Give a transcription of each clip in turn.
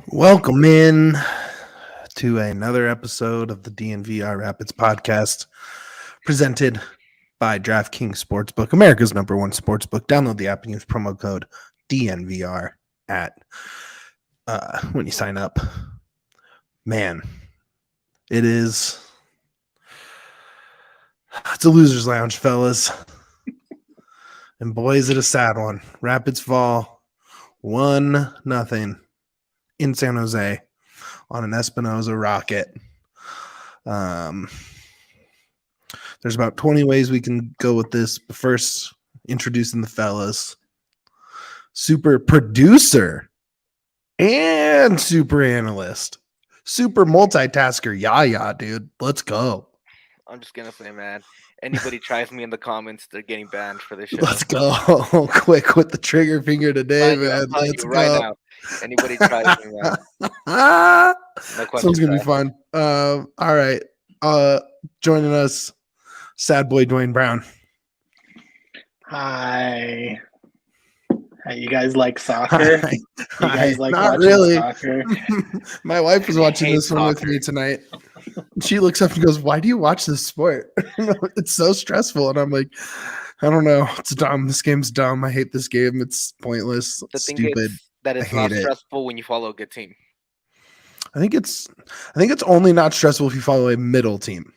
Welcome in to another episode of the DNVR Rapids Podcast, presented by DraftKings Sportsbook, America's #1 sportsbook. Download the app and use promo code DNVR at when you sign up. Man, it's a loser's lounge, fellas, and boy, is it a sad one. Rapids fall 1-0 in San Jose on an Espinoza rocket. There's about 20 ways we can go with this. But first, introducing the fellas. Super producer and super analyst. Super multitasker. Yeah, dude. Let's go. I'm just gonna say, man, anybody tries me in the comments, they're getting banned for this show. Let's go. Quick with the trigger finger today, man. Let's go. Right now. Anybody tries me, man. No Sounds gonna be fun. All right. Joining us, sad boy Duane Brown. Hi. You guys like soccer? Hi. You guys like Not watching really. soccer? My wife was watching this one with soccer. me tonight. She looks up and goes, "Why do you watch this sport? It's so stressful." And I'm like, "I don't know. It's dumb. This game's dumb. I hate this game. It's pointless. The thing Stupid." is that it's I not hate it. stressful when you follow a good team. I think it's only not stressful if you follow a middle team.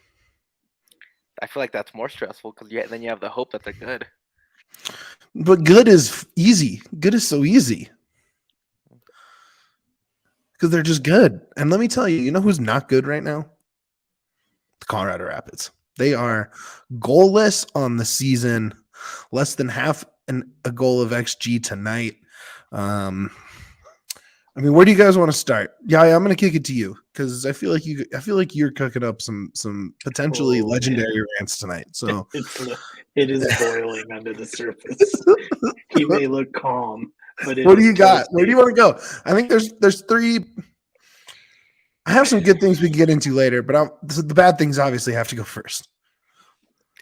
I feel like that's more stressful because then you have the hope that they're good. But good is easy. Good is so easy. Because they're just good. And let me tell you, you know who's not good right now? The Colorado Rapids. They are goalless on the season, less than half a goal of XG tonight. I mean, where do you guys want to start? Yeah, I'm going to kick it to you because I feel like you're cooking up some potentially legendary rants tonight. So It is boiling under the surface. He may look calm, but what do you got? Where do you want to go? I think there's three. I have some good things we can get into later, but the bad things obviously have to go first.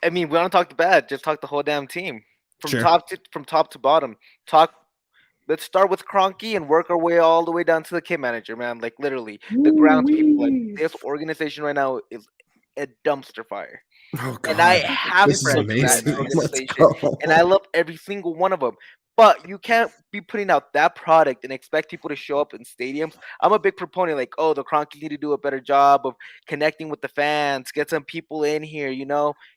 I mean, we don't talk the bad, just talk the whole damn team from Sure. top to bottom. Let's start with Kroenke and work our way all the way down to the kit manager, man. Like literally, the grounds people. Like this organization right now is a dumpster fire. Oh, God. And I have This is friends in that amazing. Let's organization, go. and I love every single one of them. But you can't be putting out that product and expect people to show up in stadiums. I'm a big proponent, like, oh, the Kroenke need to do a better job of connecting with the fans, get some people in here,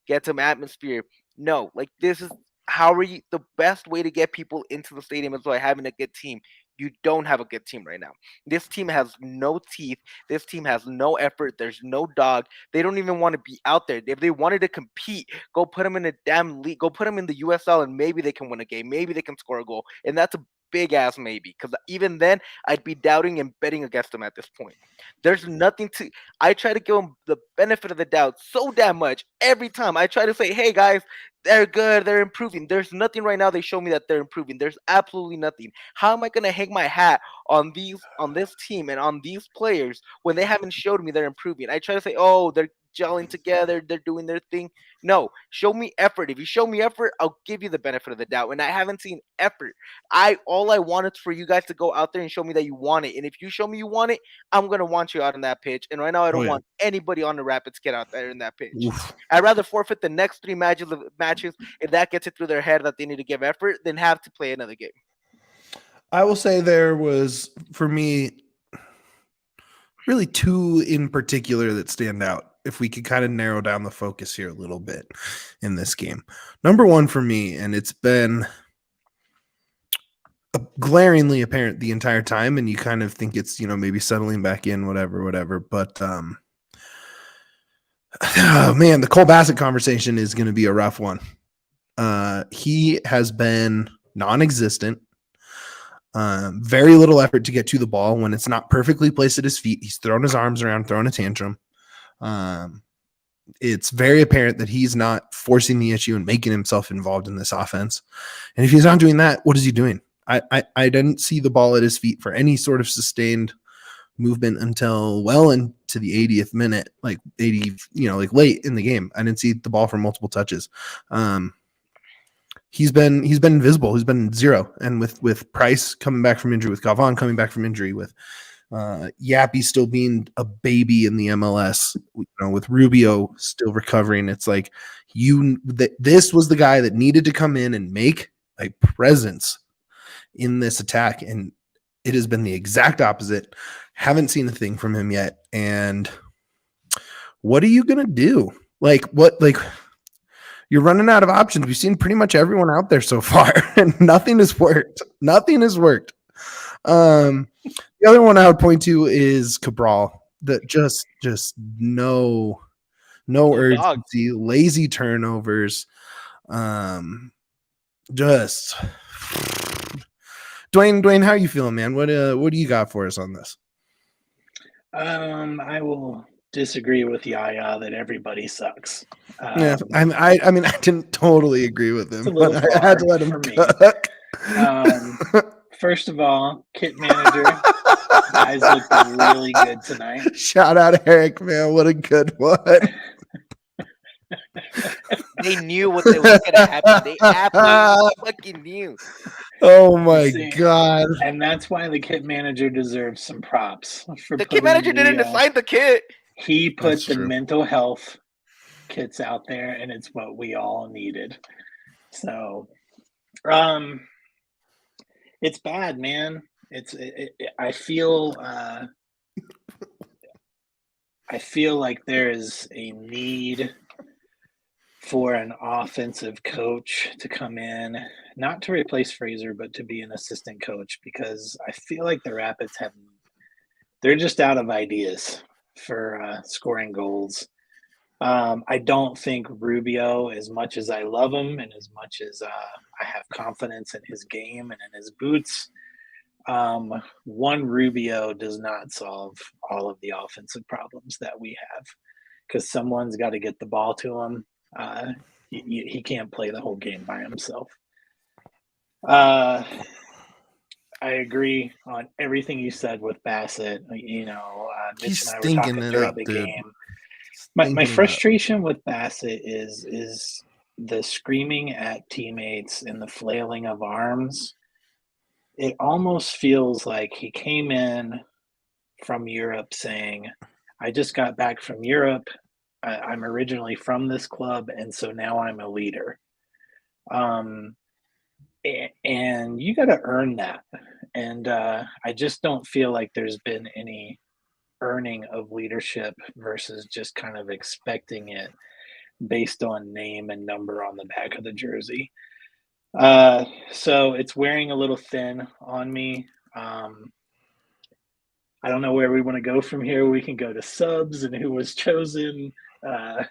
get some atmosphere. No, like this is the best way to get people into the stadium is by having a good team. You don't have a good team right now. This team has no teeth. This team has no effort. There's no dog. They don't even want to be out there. If they wanted to compete, go put them in a damn league. Go put them in the USL and maybe they can win a game. Maybe they can score a goal. And that's a big ass maybe. Because even then, I'd be doubting and betting against them at this point. There's nothing to. I try to give them the benefit of the doubt so damn much every time. I try to say, hey guys, they're good. They're improving. There's nothing right now. They show me that they're improving. There's absolutely nothing. How am I gonna hang my hat on this team and on these players when they haven't showed me they're improving? I try to say, oh, they're gelling together. They're doing their thing. No, show me effort. If you show me effort, I'll give you the benefit of the doubt. And I haven't seen effort. All I want is for you guys to go out there and show me that you want it. And if you show me you want it, I'm gonna want you out on that pitch. And right now, I don't want anybody on the Rapids get out there in that pitch. Oof. I'd rather forfeit the next 3 matches if that gets it through their head that they need to give effort than have to play another game. I will say there was, for me, really two in particular that stand out. If we could kind of narrow down the focus here a little bit in this game. Number one for me, and it's been glaringly apparent the entire time, and you kind of think it's, maybe settling back in, whatever. But, oh man, the Cole Bassett conversation is going to be a rough one. He has been non-existent. Very little effort to get to the ball. When it's not perfectly placed at his feet, he's throwing his arms around, throwing a tantrum. It's very apparent that he's not forcing the issue and making himself involved in this offense. And if he's not doing that, what is he doing? I didn't see the ball at his feet for any sort of sustained movement until well into the 80th minute, like 80, like late in the game. I didn't see the ball for multiple touches. He's been invisible. He's been zero. And with Price coming back from injury, with Galvan coming back from injury, with Yappy still being a baby in the MLS, with Rubio still recovering. It's like this was the guy that needed to come in and make a presence in this attack, and it has been the exact opposite. Haven't seen a thing from him yet. And what are you gonna do? You're running out of options. We've seen pretty much everyone out there so far, and nothing has worked. Nothing has worked. The other one I would point to is Cabral. That just no urgency, lazy turnovers. Just Duane, how are you feeling, man? What do you got for us on this? I will disagree with Yaya that everybody sucks. Yeah, I mean, I didn't totally agree with him, but I had to let him cook. First of all, kit manager, guys looked really good tonight. Shout out Eric, man, what a good one. They knew what was going to happen. They absolutely fucking knew. Oh my god! And that's why the kit manager deserves some props. The kit manager didn't assign the kit. He put the mental health kits out there, and it's what we all needed. So, it's bad, man. I feel like there is a need for an offensive coach to come in, not to replace Fraser, but to be an assistant coach, because I feel like the Rapids they're just out of ideas for scoring goals. I don't think Rubio, as much as I love him and as much as I have confidence in his game and in his boots, one Rubio does not solve all of the offensive problems that we have, because someone's got to get the ball to him. He can't play the whole game by himself. I agree on everything you said with Bassett. Mitch He's and I were talking throughout the game. My frustration with Bassett is the screaming at teammates and the flailing of arms. It almost feels like he came in from Europe saying, I just got back from Europe. I'm originally from this club, and so now I'm a leader. And you got to earn that. And I just don't feel like there's been any earning of leadership versus just kind of expecting it based on name and number on the back of the jersey. So it's wearing a little thin on me. I don't know where we want to go from here. We can go to subs and who was chosen. I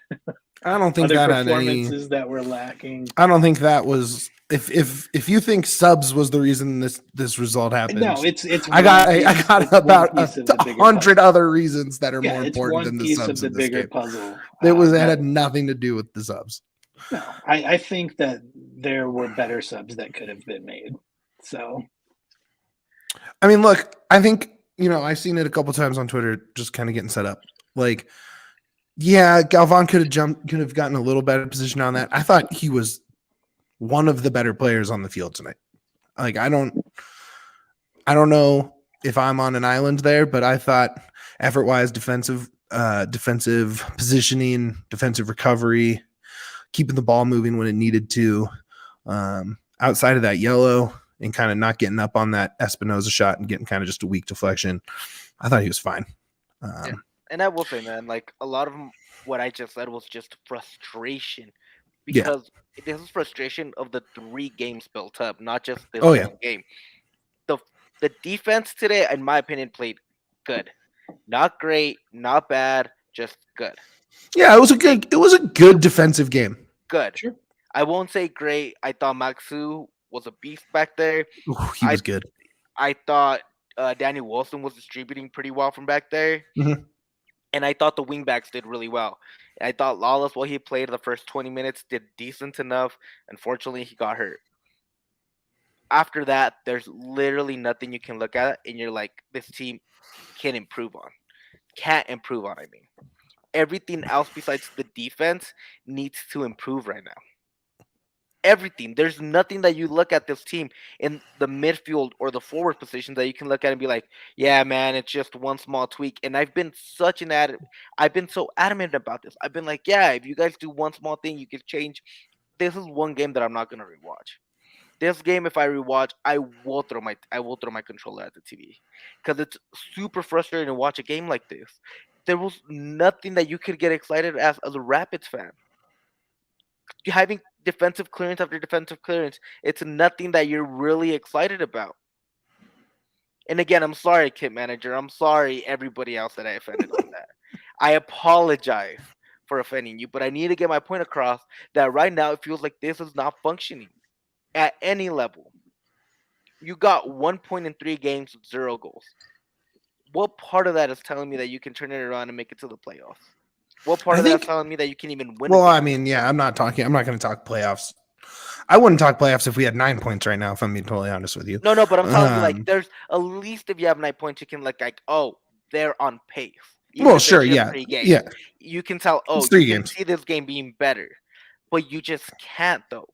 don't think other that had performances that were lacking. I don't think that was. If you think subs was the reason this result happened, no, it's. I got about 100 other reasons that are more important than the subs of the bigger puzzle. That had nothing to do with the subs. No, I think that there were better subs that could have been made. So, I mean, look, I think I've seen it a couple times on Twitter, just kind of getting set up. Like, yeah, Galvan could have gotten a little better position on that. I thought he was one of the better players on the field tonight. Like, I don't know if I'm on an island there, but I thought effort-wise, defensive positioning, defensive recovery, keeping the ball moving when it needed to, outside of that yellow and kind of not getting up on that Espinoza shot and getting kind of just a weak deflection, I thought he was fine. Yeah. And I will say, man, like a lot of what I just said was just frustration, because this is frustration of the 3 games built up, not just this one game. The defense today, in my opinion, played good. Not great, not bad, just good. Yeah, it was a good defensive game. Good. Sure. I won't say great. I thought Maxu was a beast back there. Ooh, he was good. I thought Danny Wilson was distributing pretty well from back there. Mm-hmm. And I thought the wingbacks did really well. I thought Lawless, while he played the first 20 minutes, did decent enough. Unfortunately, he got hurt. After that, there's literally nothing you can look at, and you're like, this team can't improve on. I mean. Everything else besides the defense needs to improve right now. everything. There's nothing that you look at this team in the midfield or the forward positions that you can look at and be like, yeah, man, it's just one small tweak. And I've been so adamant about this. I've been like, yeah, if you guys do one small thing, you can change. This is one game that I'm not gonna rewatch. This game, if I rewatch, I will throw my controller at the TV because it's super frustrating to watch a game like this. There was nothing that you could get excited as a Rapids fan. Having defensive clearance after defensive clearance, it's nothing that you're really excited about. And again, I'm sorry, kit manager. I'm sorry, everybody else that I offended on that. I apologize for offending you, but I need to get my point across that right now it feels like this is not functioning at any level. You got 1 point in 3 games with 0 goals. What part of that is telling me that you can turn it around and make it to the playoffs? What part of that is telling me that you can even win? Well, I mean, yeah, I'm not going to talk playoffs. I wouldn't talk playoffs if we had 9 points right now, if I'm being totally honest with you. No, but I'm telling you, like, there's at least if you have 9 points, you can look like, oh, they're on pace. Well, sure, yeah. You can tell, oh, you can see this game being better, but you just can't, though.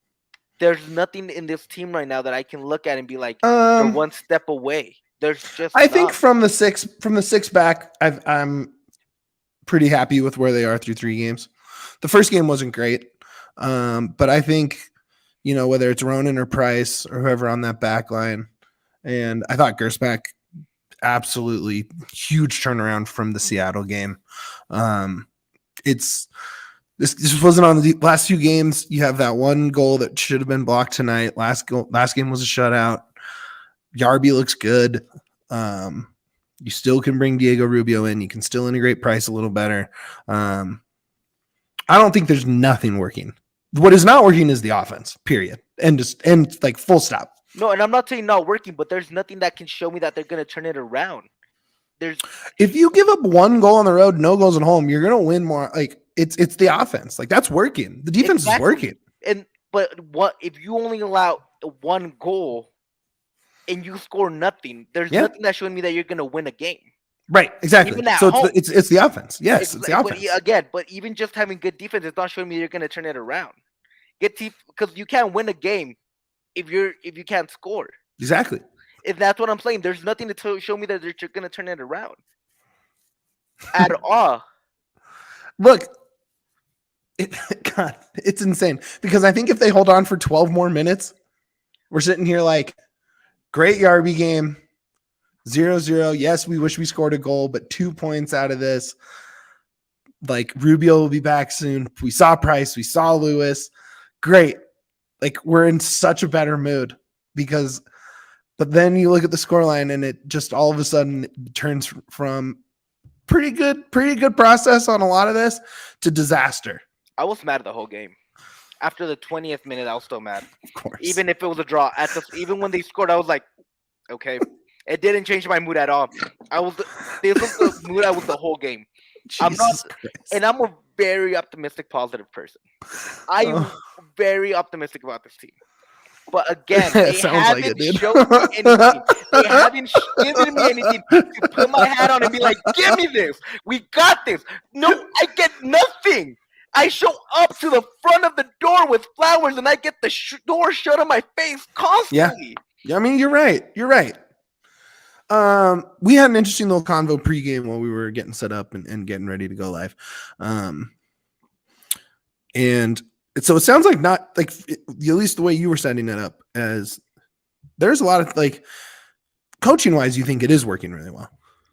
There's nothing in this team right now that I can look at and be like, they're one step away. There's just. I think from the six back, I'm pretty happy with where they are through 3 games. The first game wasn't great, but I think, whether it's Ronan or Price or whoever on that back line, and I thought Gersbach, absolutely huge turnaround from the Seattle game. This wasn't on the last few games. You have that one goal that should have been blocked tonight. Last game was a shutout. Yarbrough looks good. You still can bring Diego Rubio in. You can still integrate Price a little better. I don't think there's nothing working. What is not working is the offense, period. And like full stop. No, and I'm not saying not working, but there's nothing that can show me that they're going to turn it around. If you give up 1 goal on the road, no goals at home, you're going to win more. Like it's the offense. Like that's working. The defense is working. But what if you only allow 1 goal and you score nothing? There's nothing that's showing me that you're going to win a game. Right, exactly. So it's the offense. Yes, it's the offense. But even just having good defense is not showing me you're going to turn it around. Because you can't win a game if you can't score. Exactly. If that's what I'm saying, there's nothing to show me that you're going to turn it around at all. Look, God, it's insane because I think if they hold on for 12 more minutes, we're sitting here like, great Yarbrough game. 0-0. Yes, we wish we scored a goal, but 2 points out of this. Like Rubio will be back soon. We saw Price. We saw Lewis. Great. Like we're in such a better mood but then you look at the scoreline and it just all of a sudden turns from pretty good process on a lot of this to disaster. I was mad the whole game. After the 20th minute, I was still mad. Of course. Even if it was a draw. Even when they scored, I was like, okay. It didn't change my mood at all. This was the mood I was the whole game. I'm a very optimistic, positive person. I'm very optimistic about this team. But again, they haven't shown me anything. They haven't given me anything to put my hat on and be like, give me this. We got this. No, I get nothing. I show up to the front of the door with flowers and I get the door shut on my face constantly. Yeah, I mean, you're right. We had an interesting little convo pregame while we were getting set up and getting ready to go live. And so it sounds like not like at least the way you were setting it up as there's a lot of like coaching wise, you think it is working really well.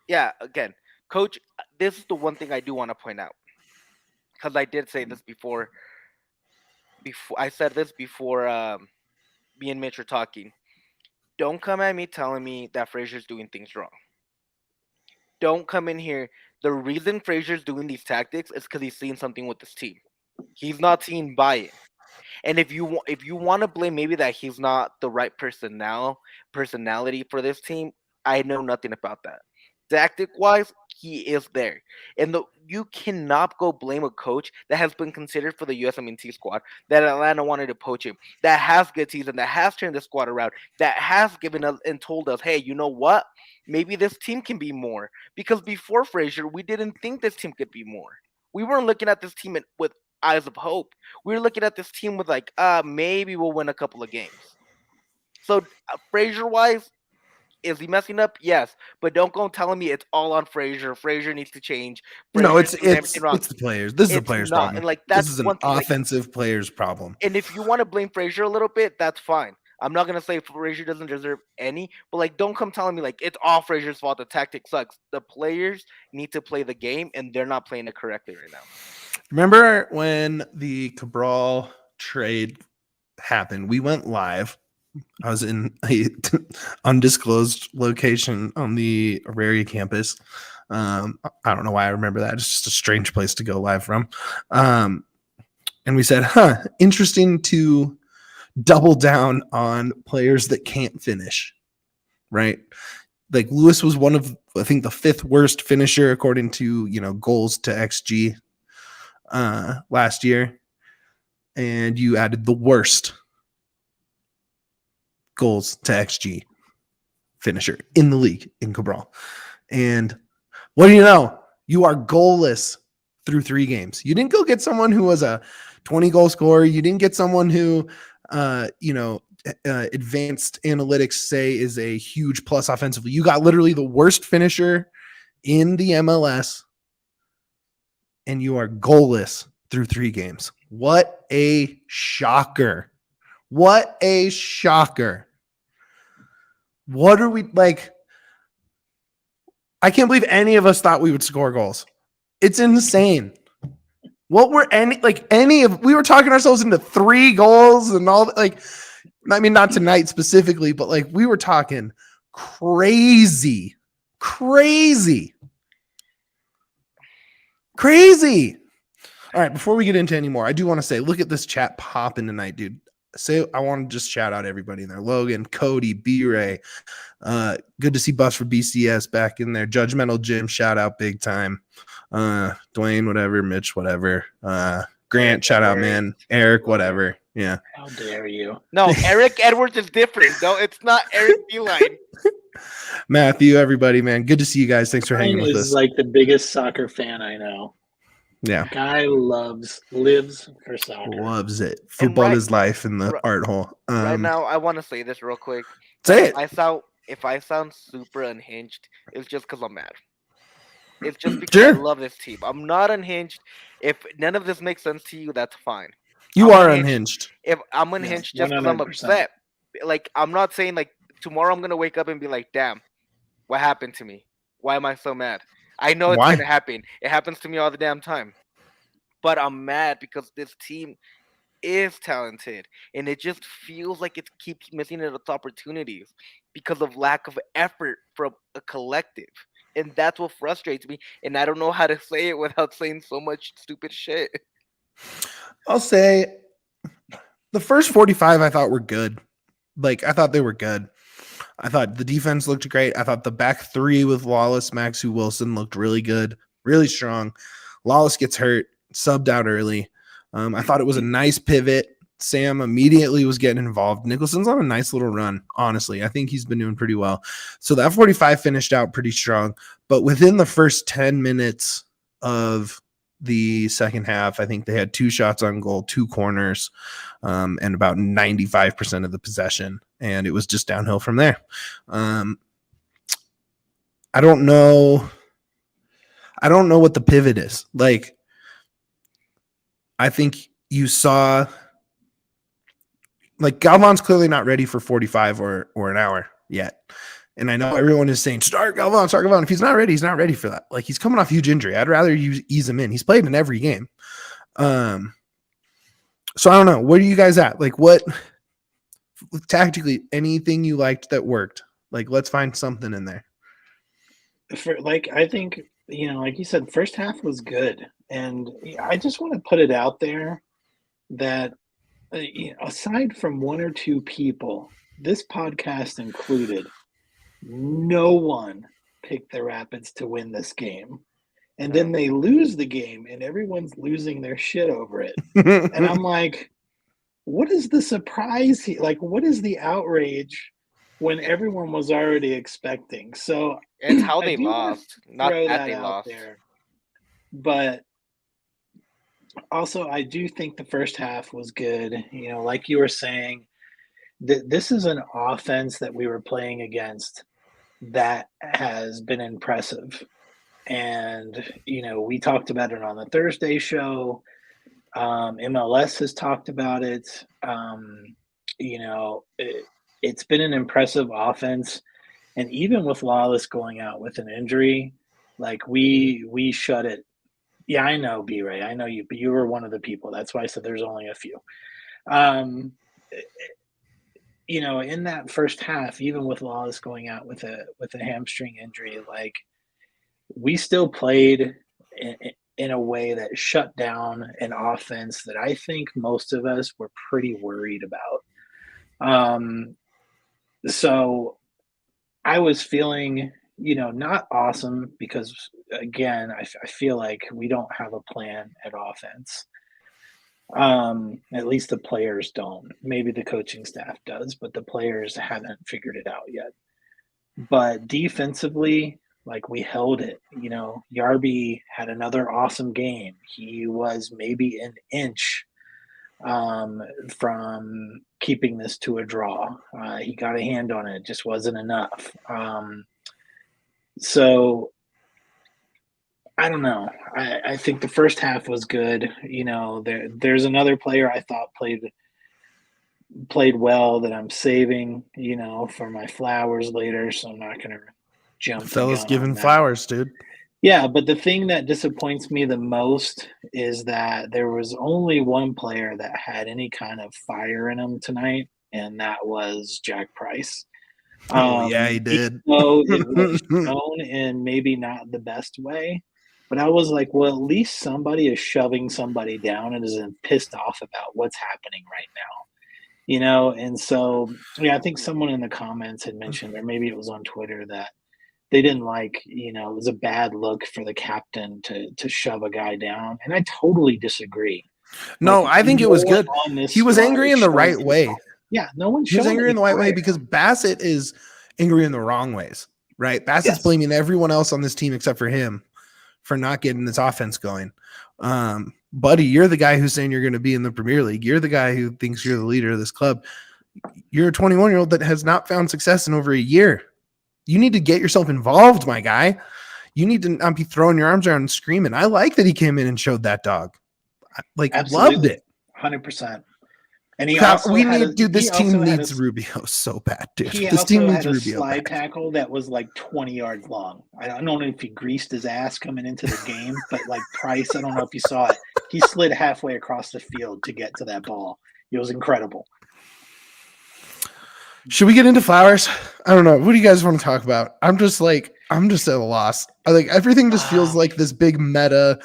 Yeah. Again, coach, this is the one thing I do want to point out because I did say this before I said this before me and Mitch were talking. Don't come at me telling me that Fraser's doing things wrong. Don't come in here. The reason Fraser's doing these tactics is because he's seeing something with this team. He's not seeing buy-in. And if you want to blame maybe that he's not the right personality for this team, I know nothing about that. Tactic-wise, he is there. And you cannot go blame a coach that has been considered for the USMNT squad, that Atlanta wanted to poach him, that has good season, that has turned the squad around, that has given us and told us, hey, you know what? Maybe this team can be more. Because before Fraser, we didn't think this team could be more. We weren't looking at this team with eyes of hope. We were looking at this team with like, maybe we'll win a couple of games. So Fraser wise, is he messing up? Yes, but don't go telling me it's all on Fraser. Fraser needs to change. No, Fraser's doing everything wrong. it's the players. This is the It's players' not. problem. And like that's this is an one thing, offensive players' problem. And if you want to blame Fraser a little bit, that's fine. I'm not gonna say Fraser doesn't deserve any, but like, don't come telling me like it's all Fraser's fault. The tactic sucks. The players need to play the game, and they're not playing it correctly right now. Remember when the Cabral trade happened? We went live. I was in a undisclosed location on the Auraria campus. I don't know why I remember that. It's just a strange place to go live from. And we said, interesting to double down on players that can't finish, right? Like Lewis was one of, I think, the 5th worst finisher according to, goals to XG last year. And you added the worst goals to XG finisher in the league in Cabral. And what do you know? You are goalless through 3 games. You didn't go get someone who was a 20-goal scorer. You didn't get someone who, advanced analytics say is a huge plus offensively. You got literally the worst finisher in the MLS, and you are goalless through 3 games. What a shocker. What a shocker. What are we like? I can't believe any of us thought we would score goals. It's insane. What were we were talking ourselves into 3 goals and all, like, I mean, not tonight specifically, but like we were talking crazy. All right, before we get into any more, I do want to say, look at this chat popping tonight, dude. I want to just shout out everybody in there. Logan, Cody, B-Ray. Good to see Buffs for BCS back in there. Judgmental Jim, shout out big time. Duane, whatever. Mitch, whatever. Grant, shout out, man. Eric, whatever. Yeah. How dare you? No, Eric Edwards is different. No, it's not Eric Beeline. Matthew, everybody, man. Good to see you guys. Thanks for hanging with us. He's like the biggest soccer fan I know. Yeah. Guy lives for soccer. Loves it. Football is life in the art hole. Right now, I want to say this real quick. Say it. If I sound super unhinged, it's just because I'm mad. It's just because I love this team. I'm not unhinged. If none of this makes sense to you, that's fine. You are unhinged. If I'm unhinged just because I'm upset. Like, I'm not saying like tomorrow I'm going to wake up and be like, damn, what happened to me? Why am I so mad? I know it's going to happen. It happens to me all the damn time. But I'm mad because this team is talented. And it just feels like it keeps missing its opportunities because of lack of effort from a collective. And that's what frustrates me. And I don't know how to say it without saying so much stupid shit. I'll say the first 45 I thought were good. Like, I thought they were good. I thought the defense looked great. I thought the back 3 with Lawless, Maxu, Wilson looked really good, really strong. Lawless gets hurt, subbed out early. I thought it was a nice pivot. Sam immediately was getting involved. Nicholson's on a nice little run, honestly. I think he's been doing pretty well. So that 45 finished out pretty strong. But within the first 10 minutes of the second half, I think they had 2 shots on goal, 2 corners, and about 95% of the possession. And it was just downhill from there. I don't know what the pivot is. Like, I think you saw, like, Galvan's clearly not ready for 45 or an hour yet. And I know everyone is saying, start Galvan. If he's not ready, he's not ready for that. Like, he's coming off huge injury. I'd rather ease him in. He's played in every game. So I don't know. Where are you guys at? Like, what tactically, anything you liked that worked? Like, let's find something in there. I think, like you said, first half was good. And I just want to put it out there that aside from 1 or 2 people, this podcast included, no one picked the Rapids to win this game. And then they lose the game and everyone's losing their shit over it. And I'm like, what is the surprise here? Like, what is the outrage when everyone was already expecting? So it's how they lost, not that they lost. But Also, I do think the first half was good. Like you were saying, this is an offense that we were playing against that has been impressive. And, we talked about it on the Thursday show. MLS has talked about it. It's been an impressive offense. And even with Lawless going out with an injury, like we shut it. Yeah, I know, B-Ray. I know you, but you were one of the people. That's why I said there's only a few. In that first half, even with Lawless going out with a hamstring injury, like we still played in a way that shut down an offense that I think most of us were pretty worried about. So I was feeling, not awesome because, again, I feel like we don't have a plan at offense. At least the players don't. Maybe the coaching staff does, but the players haven't figured it out yet. But defensively, like we held it. Yarbrough had another awesome game. He was maybe an inch from keeping this to a draw. He got a hand on it, just wasn't enough. So I don't know. I think the first half was good. There's another player I thought played well that I'm saving, for my flowers later. So I'm not going to jump. Fellas giving flowers, dude. Yeah, but the thing that disappoints me the most is that there was only one player that had any kind of fire in him tonight, and that was Jack Price. Yeah, he did. So it was shown in maybe not the best way, but I was like, well, at least somebody is shoving somebody down and is pissed off about what's happening right now. And so, I think someone in the comments had mentioned, or maybe it was on Twitter, that they didn't like, it was a bad look for the captain to shove a guy down. And I totally disagree. No, I think it was good. He was angry in the right way. Yeah, no one. He was angry in the right way because Bassett is angry in the wrong ways, right? Bassett's blaming everyone else on this team except for him for not getting this offense going. Buddy, you're the guy who's saying you're going to be in the Premier League. You're the guy who thinks you're the leader of this club. You're a 21-year-old that has not found success in over a year. You need to get yourself involved, my guy. You need to not be throwing your arms around and screaming. I like that he came in and showed that dog. Absolutely. Loved it. 100%. And this team needs Rubio so bad, dude. This team needs Rubio. Slide tackle that was like 20 yards long. I don't know if he greased his ass coming into the game, but like Price, I don't know if you saw it. He slid halfway across the field to get to that ball. It was incredible. Should we get into flowers? I don't know. What do you guys want to talk about? I'm just at a loss. Everything just feels like this big meta,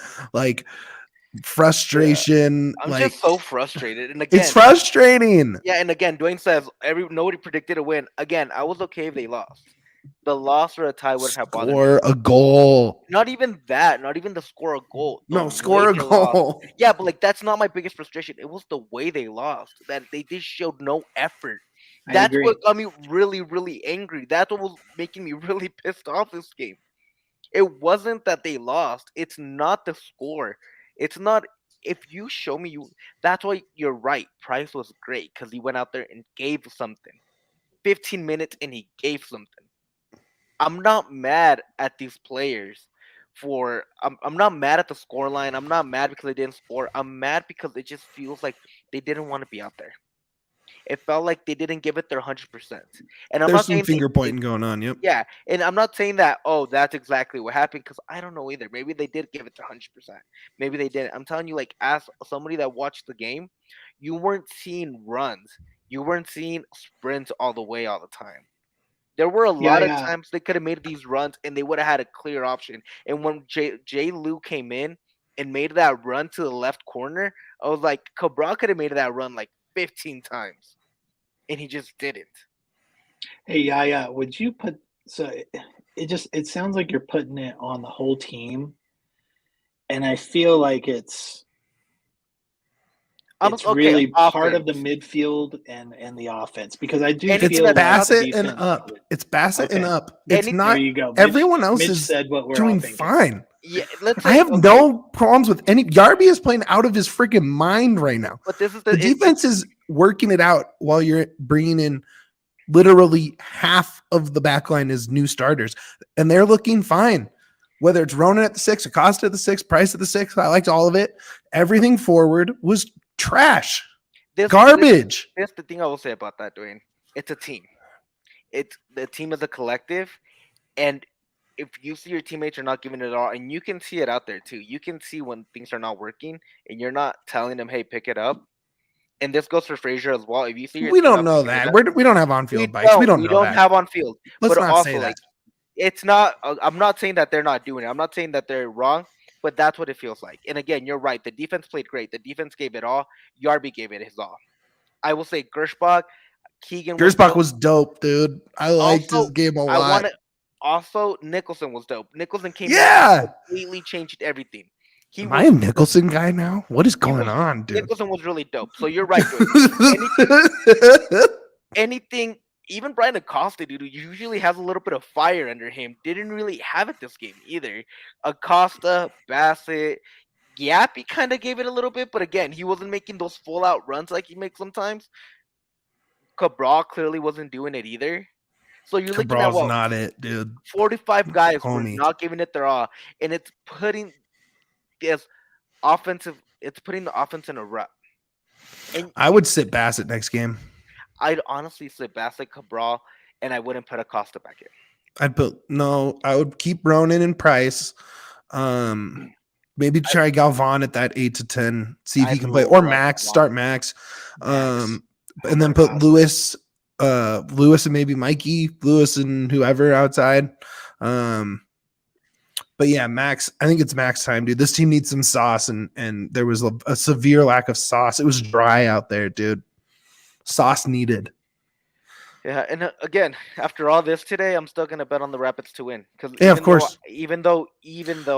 frustration. I'm just so frustrated. And again, it's frustrating. Yeah, and again, Duane says nobody predicted a win. Again, I was okay if they lost. The loss or a tie would have bothered me. Score a goal. Not even that. Not even to score a goal. No, score a goal. Yeah, but that's not my biggest frustration. It was the way they lost. That they just showed no effort. That's what got me really, really angry. That's what was making me really pissed off this game. It wasn't that they lost. It's not the score. It's not. If you show me that's why you're right. Price was great because he went out there and gave something. 15 minutes and he gave something. I'm not mad at these players I'm not mad at the scoreline. I'm not mad because they didn't score. I'm mad because it just feels like they didn't want to be out there. It felt like they didn't give it their 100%. And there's some finger pointing going on. Yep. Yeah, and I'm not saying that. Oh, that's exactly what happened because I don't know either. Maybe they did give it their 100%. Maybe they didn't. I'm telling you, as somebody that watched the game, you weren't seeing runs. You weren't seeing sprints all the way all the time. There were a lot of times they could have made these runs and they would have had a clear option. And when Jay Lou came in and made that run to the left corner, I was like, Cabral could have made that run 15 times. And he just didn't. Hey, would you put it sounds like you're putting it on the whole team. And I feel like it's It's really part of the midfield and the offense, because I do feel it's Bassett and up. It's Bassett and up. It's not. There you go. Everyone else Mitch is said what we're doing all thinking. fine. Yeah, let's say, I have no problems with any. Yarbrough is playing out of his freaking mind right now. But this is the defense is working it out while you're bringing in literally half of the back line is new starters, and they're looking fine. Whether it's Ronan at the 6, Acosta at the 6, Price at the 6, I liked all of it. Everything forward was trash. Garbage. That's the thing I will say about that, Duane. It's a team. The team is a collective, and if you see your teammates are not giving it all, and you can see it out there too. You can see when things are not working, and you're not telling them, "Hey, pick it up." And this goes for Fraser as well. If you see, we don't know that. We don't have on-field bikes. We don't have on-field. Let's but not also, say that. It's not. I'm not saying that they're not doing it. I'm not saying that they're wrong, but that's what it feels like. And again, you're right. The defense played great. The defense gave it all. Yarbrough gave it his all. I will say Gershbach, Keegan. Gershbach was dope, dude. I liked his game a lot. Also, Nicholson was dope. Nicholson came in, completely changed everything. Am I a Nicholson guy now? What is going on, dude? Nicholson was really dope. So you're right, anything, even Brian Acosta, dude, who usually has a little bit of fire under him, didn't really have it this game either. Acosta, Bassett, Yappy kind of gave it a little bit, but again, he wasn't making those full-out runs like he makes sometimes. Cabral clearly wasn't doing it either. So you're looking at not it, dude. 45 guys were not giving it their all, and it's putting this offensive. It's putting the offense in a rut. And I would sit Bassett next game. I'd honestly sit Bassett, Cabral, and I wouldn't put Acosta back in. I would keep Ronan and Price. Maybe try Galvan at that 8 to 10. See if he can play, or Max. Start Max. And then put Lewis and maybe Mikey, Lewis and whoever outside. But yeah, Max, I think it's Max time, dude. This team needs some sauce, and there was a severe lack of sauce. It was dry out there, dude. Sauce needed. Yeah, and again, after all this today, I'm still gonna bet on the Rapids to win. Yeah, of course. Even though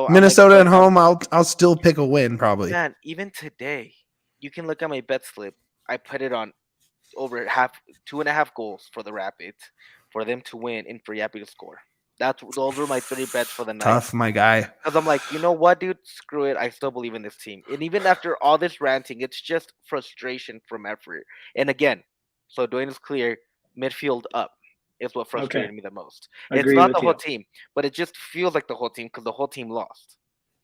Minnesota at home, I'll still pick a win probably. Man, even today, you can look at my bet slip. I put it on over 2.5 goals for the Rapids, for them to win and for Yappy to score. Those were my 3 bets for the night. Tough, my guy. Because I'm like, you know what, dude? Screw it. I still believe in this team. And even after all this ranting, it's just frustration from effort. And again, so Duane is clear, midfield up is what frustrated me the most. It's not the whole team, but it just feels like the whole team because the whole team lost.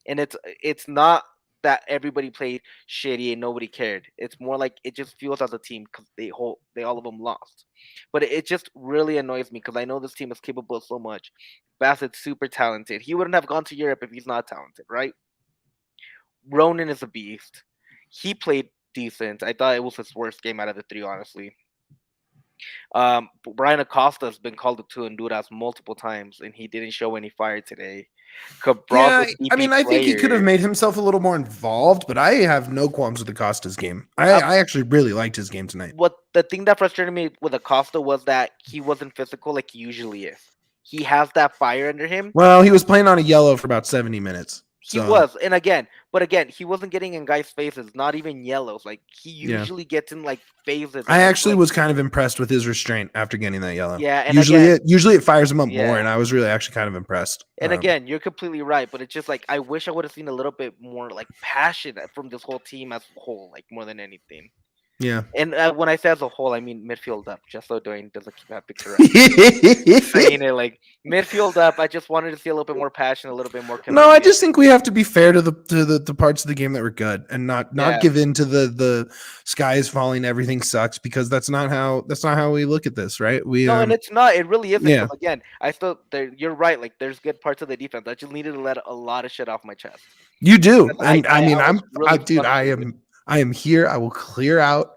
And it's not that everybody played shitty and nobody cared. It's more like it just feels as a team because they all of them lost. But it just really annoys me because I know this team is capable of so much. Bassett's super talented. He wouldn't have gone to Europe if he's not talented, right? Ronan is a beast. He played decent. I thought it was his worst game out of the 3, honestly. Brian Acosta has been called to Honduras multiple times, and he didn't show any fire today. I think he could have made himself a little more involved, but I have no qualms with Acosta's game. I actually really liked his game tonight. The thing that frustrated me with Acosta was that he wasn't physical like he usually is. He has that fire under him. Well, he was playing on a yellow for about 70 minutes. He was, and again, he wasn't getting in guys' faces, not even yellows. Like he usually gets in like phases. I actually was kind of impressed with his restraint after getting that yellow. Yeah, and usually it fires him up more, and I was really actually kind of impressed. And again, you're completely right, but it's just like I wish I would have seen a little bit more like passion from this whole team as a whole, like more than anything. Yeah. And when I say as a whole, I mean midfield up, just so Duane doesn't keep that picture up. Saying it like midfield up, I just wanted to see a little bit more passion, a little bit more. No, I just think we have to be fair to the parts of the game that were good, and not give in to the sky is falling, everything sucks, because that's not how we look at this, right? And it's not. It really isn't. Yeah. Again, you're right. Like there's good parts of the defense. I just needed to let a lot of shit off my chest. You do, and I am here. I will clear out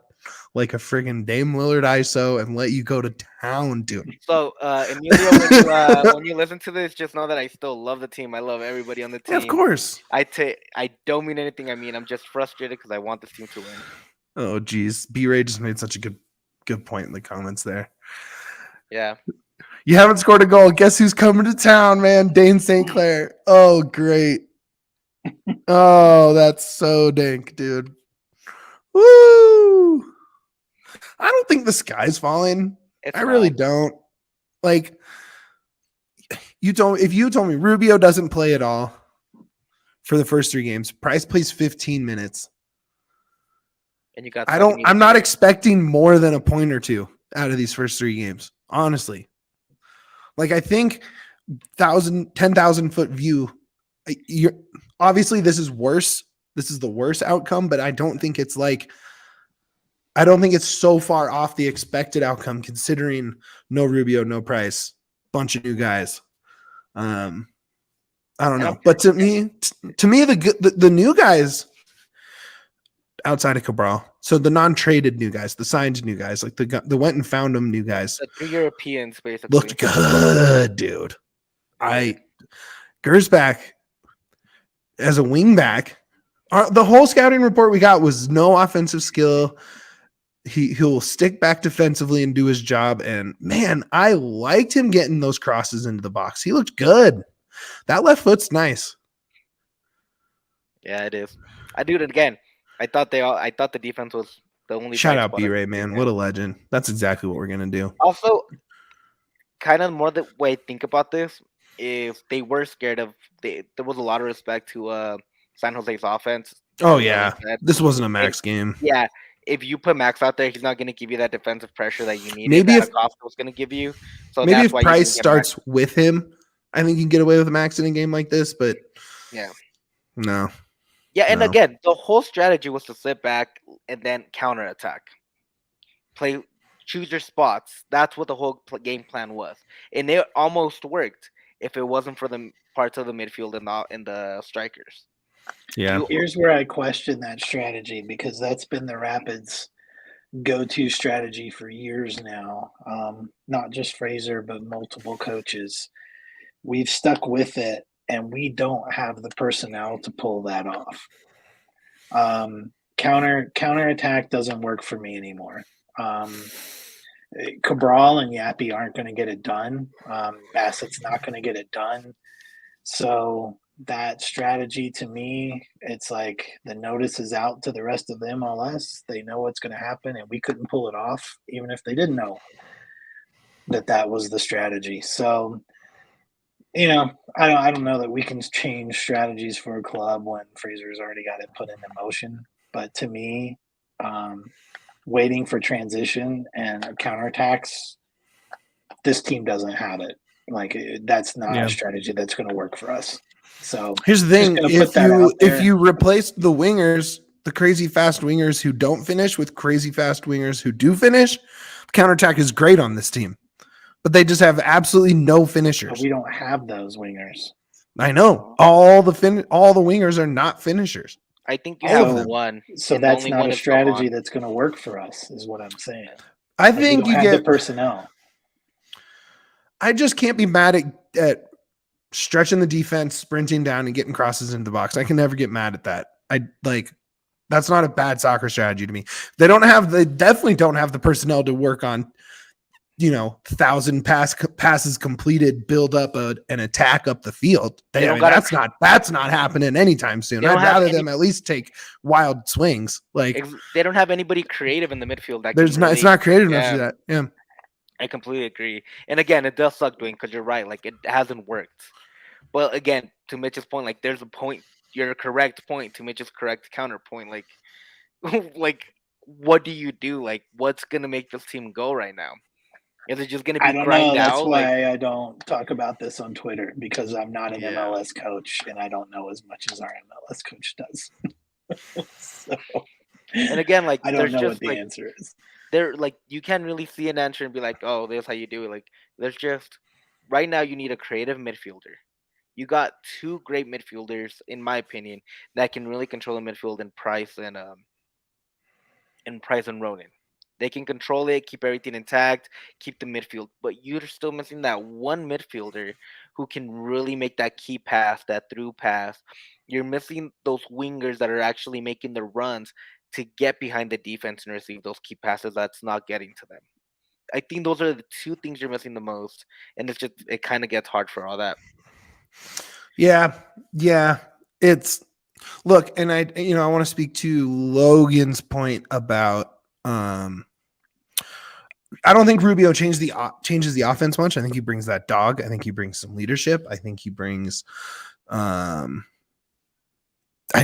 like a friggin' Dame Lillard ISO and let you go to town, dude. So, Emilio, when you listen to this, just know that I still love the team. I love everybody on the team. Yeah, of course. I don't mean anything. I mean, I'm just frustrated because I want this team to win. Oh, geez. B-Ray just made such a good point in the comments there. Yeah. You haven't scored a goal. Guess who's coming to town, man? Dane St. Clair. Oh, great. Oh, that's so dank, dude. Woo! I don't think the sky's falling. It's really not. don't. Like, if you told me Rubio doesn't play at all for the first 3 games, Price plays 15 minutes. And you got. I'm not expecting more than a point or two out of these first 3 games, honestly. Like, I think 10,000 foot view. Obviously this is worse. This is the worst outcome, but I don't think it's so far off the expected outcome considering no Rubio, no Price, bunch of new guys. I don't know, but to me, the new guys outside of Cabral, so the non-traded new guys, the signed new guys, like the went and found them new guys, The 2 Europeans basically looked good, dude. Gersbach as a wingback. The whole scouting report we got was no offensive skill. He'll stick back defensively and do his job. And man, I liked him getting those crosses into the box. He looked good. That left foot's nice. Yeah, it is. I do it again. I thought the defense was the only. Shout out B-Ray, man. What a legend. That's exactly what we're gonna do. Also, kind of more the way I think about this is they were scared of. There was a lot of respect to San Jose's offense. Oh yeah, this wasn't a Max game. Yeah, if you put Max out there, he's not going to give you that defensive pressure that you need. Maybe if Acosta was going to give you, so maybe that's if why Price starts with him, I think you can get away with Max in a game like this. But yeah, no. Yeah, and again, the whole strategy was to sit back and then counterattack. Choose your spots. That's what the whole game plan was, and it almost worked if it wasn't for the parts of the midfield and the strikers. Yeah. Here's where I question that strategy because that's been the Rapids' go-to strategy for years now. Not just Fraser, but multiple coaches. We've stuck with it, and we don't have the personnel to pull that off. Counterattack doesn't work for me anymore. Cabral and Yappy aren't going to get it done. Bassett's not going to get it done. So that strategy to me, it's like the notice is out to the rest of the MLS. They know what's going to happen, and we couldn't pull it off, even if they didn't know that was the strategy. So, I don't know that we can change strategies for a club when Fraser's already got it put into motion. But to me, waiting for transition and counterattacks, this team doesn't have it. Like that's not a strategy that's going to work for us. So here's the thing: if you replace the wingers, the crazy fast wingers who don't finish with crazy fast wingers who do finish, counterattack is great on this team. But they just have absolutely no finishers. But we don't have those wingers. I know. All the wingers are not finishers. I think you have one. So that's not a strategy that's going to work for us, is what I'm saying. I think you get the personnel. I just can't be mad at stretching the defense, sprinting down, and getting crosses into the box. I can never get mad at that. That's not a bad soccer strategy to me. They definitely don't have the personnel to work on 1,000 passes completed, build up an attack up the field. That's not happening anytime soon. I'd rather them at least take wild swings. Like they don't have anybody creative in the midfield. It's not creative enough to do that. Yeah, I completely agree. And again, it does suck, Duane, because you're right. Like it hasn't worked. But again, to Mitch's point, like there's a point. Your correct point to Mitch's correct counterpoint. Like, what do you do? Like, what's gonna make this team go right now? Is it just going to be grind out? That's why I don't talk about this on Twitter, because I'm not an MLS coach and I don't know as much as our MLS coach does. And again, like I don't know what the answer is. You can't really see an answer and be like, oh, this is how you do it. Like there's just right now you need a creative midfielder. You got 2 great midfielders, in my opinion, that can really control the midfield in Price and Ronan. They can control it, keep everything intact, keep the midfield. But you're still missing that one midfielder who can really make that key pass, that through pass. You're missing those wingers that are actually making the runs to get behind the defense and receive those key passes that's not getting to them. I think those are the 2 things you're missing the most. And it kind of gets hard for all that. Yeah. It's Look, and I want to speak to Logan's point about I don't think Rubio changes the offense much. I think he brings that dog. I think he brings some leadership. I think he brings I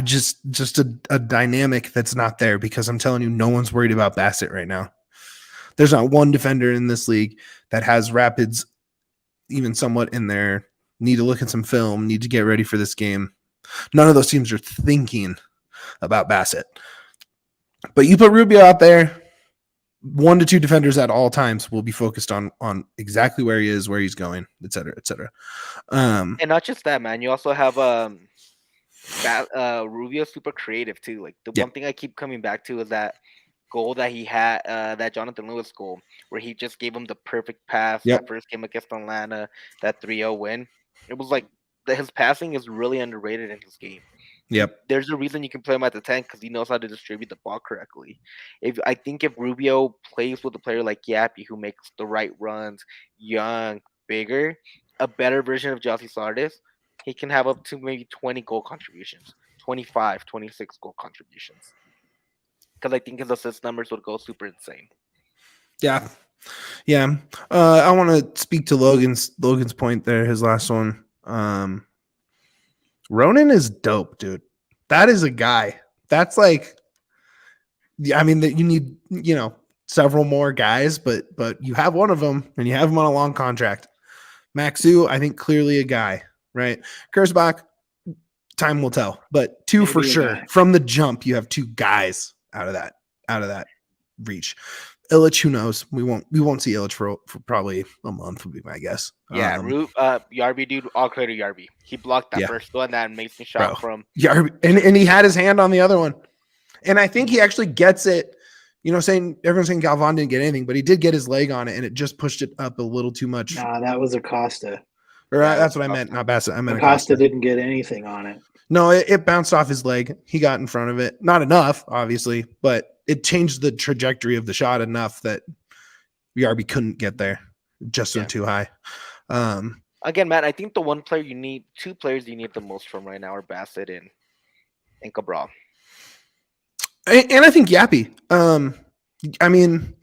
just a dynamic that's not there, because I'm telling you, no one's worried about Bassett right now. There's not one defender in this league that has Rapids even somewhat in there. Need to look at some film, need to get ready for this game. None of those teams are thinking about Bassett. But you put Rubio out there, 1 to 2 defenders at all times will be focused on exactly where he is, where he's going, et cetera, et cetera. And not just that, man. You also have Rubio super creative too. Like the one thing I keep coming back to is that goal that he had, that Jonathan Lewis goal, where he just gave him the perfect pass. That first game against Atlanta, that 3-0 win. It was like his passing is really underrated in his game. Yep. There's a reason you can play him at the 10, because he knows how to distribute the ball correctly. I think if Rubio plays with a player like Yappy, who makes the right runs, young, bigger, a better version of Jossie Sardis, he can have up to maybe 20 goal contributions, 25, 26 goal contributions. Because I think his assist numbers would go super insane. Yeah. Yeah. I want to speak to Logan's point there, his last one. Ronan is dope, dude. That is a guy. That's like, I mean, that you need, several more guys, but you have one of them, and you have him on a long contract. Maxu, I think clearly a guy, right? Kurzbach, time will tell, but 2 maybe for sure. Guy. From the jump, you have 2 guys out of that reach. Illich, who knows? We won't see Illich for probably a month, would be my guess. Yeah, Yarbrough, dude, all credit to Yarbrough. He blocked that first one, that amazing shot from Yarbrough, and he had his hand on the other one, and I think he actually gets it. Everyone's saying Galvan didn't get anything, but he did get his leg on it, and it just pushed it up a little too much. Nah, that was Acosta. That's what I meant, not Bassett. I meant Acosta didn't get anything on it. No, it bounced off his leg. He got in front of it. Not enough, obviously, but it changed the trajectory of the shot enough that Yarbrough couldn't get there. Just went too high. Again, Matt, I think the 2 players you need the most from right now are Bassett and Cabral. And I think Yappy. I mean,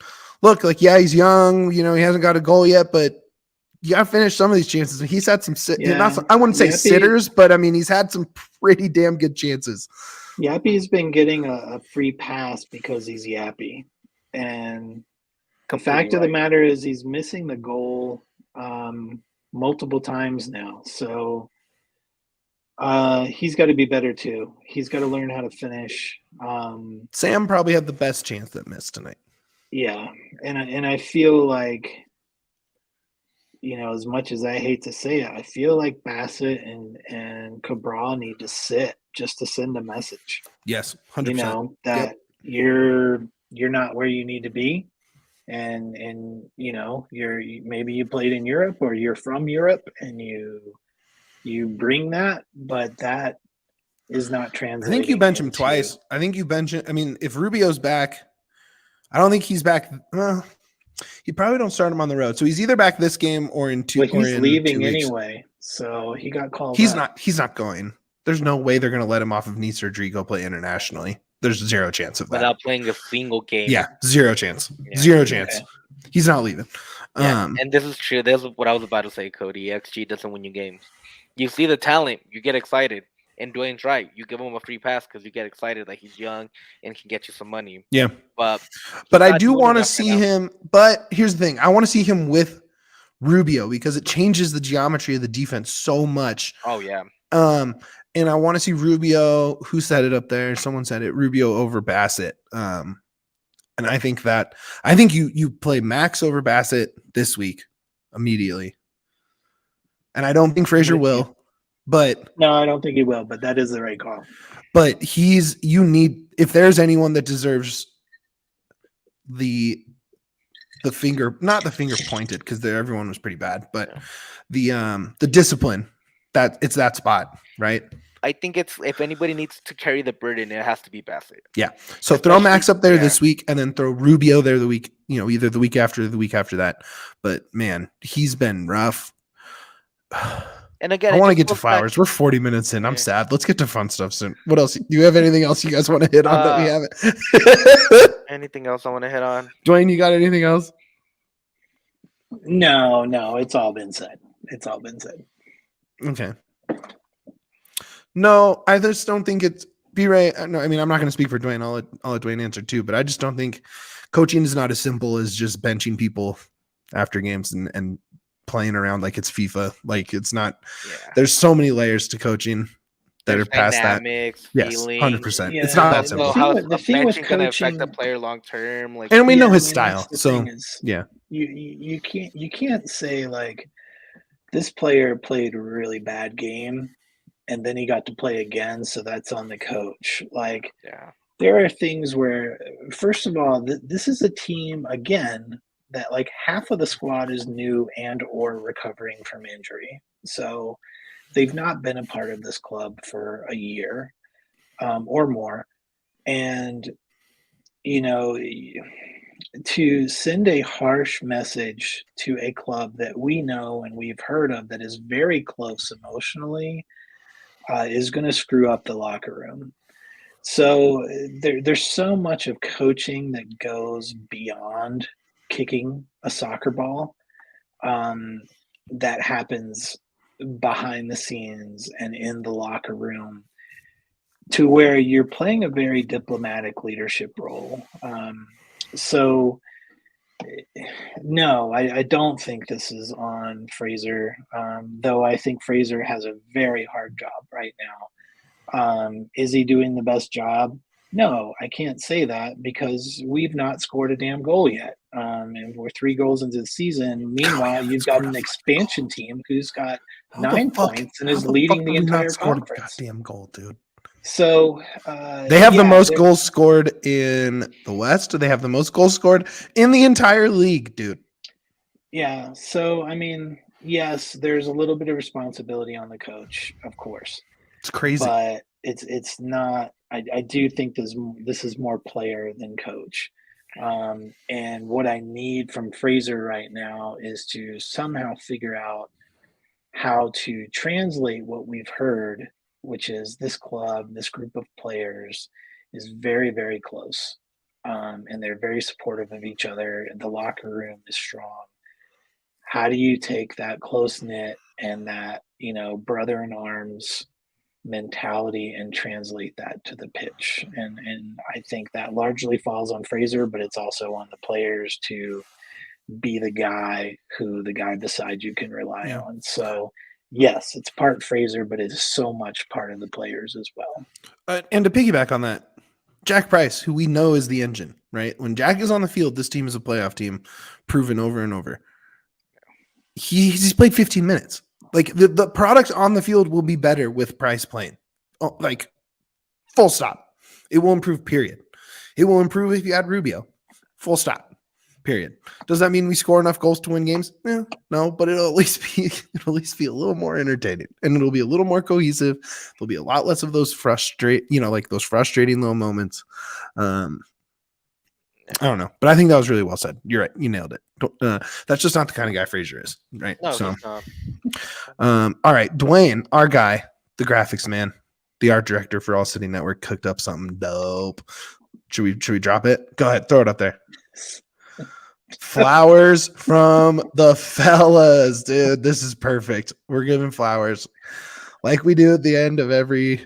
look, he's young. He hasn't got a goal yet, but you got to finish some of these chances. He's had some I wouldn't say sitters, but I mean, he's had some pretty damn good chances. Yappy's been getting a free pass because he's Yappy. And the fact of the matter is he's missing the goal multiple times now. So he's got to be better too. He's got to learn how to finish. Sam probably had the best chance that missed tonight. Yeah. And I feel like, as much as I hate to say it, I feel like Bassett and Cabral need to sit just to send a message. Yes, 100%. That you're not where you need to be, and maybe you played in Europe or you're from Europe and you bring that, but that is not translating. I think you bench him twice. I think you bench him. I mean, if Rubio's back, I don't think he's back. You probably don't start him on the road. So he's either back this game or in 2 weeks. He's leaving anyway, so he got called. He's not going. There's no way they're going to let him off of knee surgery go play internationally. There's 0 chance of that. Without playing a single game. Yeah, 0 chance. Yeah. 0 chance. Okay. He's not leaving. Yeah, and this is true. This is what I was about to say, Cody. XG doesn't win you games. You see the talent, you get excited. And Duane's right. You give him a free pass because you get excited that he's young and can get you some money. Yeah. But I do want to see him. But here's the thing. I want to see him with Rubio because it changes the geometry of the defense so much. Oh, yeah. And I want to see Rubio. Who said it up there? Someone said it. Rubio over Bassett. And I think you play Max over Bassett this week immediately. And I don't think Fraser will. But no, I don't think he will, but that is the right call. But if there's anyone that deserves the finger, not the finger pointed, because everyone was pretty bad, but the discipline, that it's that spot, right? I think if anybody needs to carry the burden, it has to be Bassett. Yeah. So throw Max up there this week and then throw Rubio there the week, either the week after or the week after that. But man, he's been rough. And again, I it want to just get to goes back- flowers. We're 40 minutes in. I'm Yeah. sad. Let's get to fun stuff soon. What else? Do you have anything else you guys want to hit on that we haven't? Anything else I want to hit on? Dwayne, you got anything else? No, it's all been said. It's all been said. Okay. No, I just don't think it's B-Ray. No, I mean, I'm not going to speak for Dwayne. I'll let Dwayne answer too, but I just don't think coaching is not as simple as just benching people after games and playing around like it's FIFA. Like it's not. Yeah. There's so many layers to coaching that There's are past dynamics, that. Yes, feelings. 100%. Yeah, It's not that The simple. how The thing with benching gonna affect the coaching- player long term. Like, And we know Yeah, his I mean, style. that's the So thing is, yeah, you can't say like this player played a really bad game and then he got to play again, so that's on the coach. Like yeah, there are things where, first of all, this is a team again that like half of the squad is new and or recovering from injury, so they've not been a part of this club for a year or more, and you know, to send a harsh message to a club that we know and we've heard of that is very close emotionally is going to screw up the locker room. So there's so much of coaching that goes beyond kicking a soccer ball that happens behind the scenes and in the locker room, to where you're playing a very diplomatic leadership role. So, no, I don't think this is on Fraser, though I think Fraser has a very hard job right now. Is he doing the best job? No, I can't say that because we've not scored a damn goal yet. And we're 3 goals into the season. Meanwhile, you've got an expansion team who's got 9 points and is leading the entire conference. Goddamn goal, dude. So they have the most goals scored in the West. They have the most goals scored in the entire league, dude. Yeah. So I mean, yes, there's a little bit of responsibility on the coach, of course. It's crazy, but it's not. I do think this is more player than coach. And what I need from Fraser right now is to somehow figure out how to translate what we've heard, which is this club, this group of players is very, very close. And they're very supportive of each other. And the locker room is strong. How do you take that close-knit and that, brother in arms mentality and translate that to the pitch? And I think that largely falls on Fraser, but it's also on the players to be the guy who the guy beside you can rely on. So yes, it's part Fraser, but it's so much part of the players as well. And to piggyback on that, Jack Price, who we know is the engine, right? When Jack is on the field, this team is a playoff team, proven over and over. He's played 15 minutes. Like the product on the field will be better with Price playing. Oh, like full stop. It will improve, period. It will improve if you add Rubio. Full stop. Period. Does that mean we score enough goals to win games? No, but it'll at least be a little more entertaining, and it'll be a little more cohesive. There'll be a lot less of those frustrating little moments. I don't know, but I think that was really well said. You're right. You nailed it. That's just not the kind of guy Fraser is, right? no, So, he's not. all right, Duane, our guy, the graphics man, the art director for All City Network, cooked up something dope. Should we drop it? Go ahead, throw it up there. Flowers from the fellas, dude. This is perfect. We're giving flowers like we do at the end of every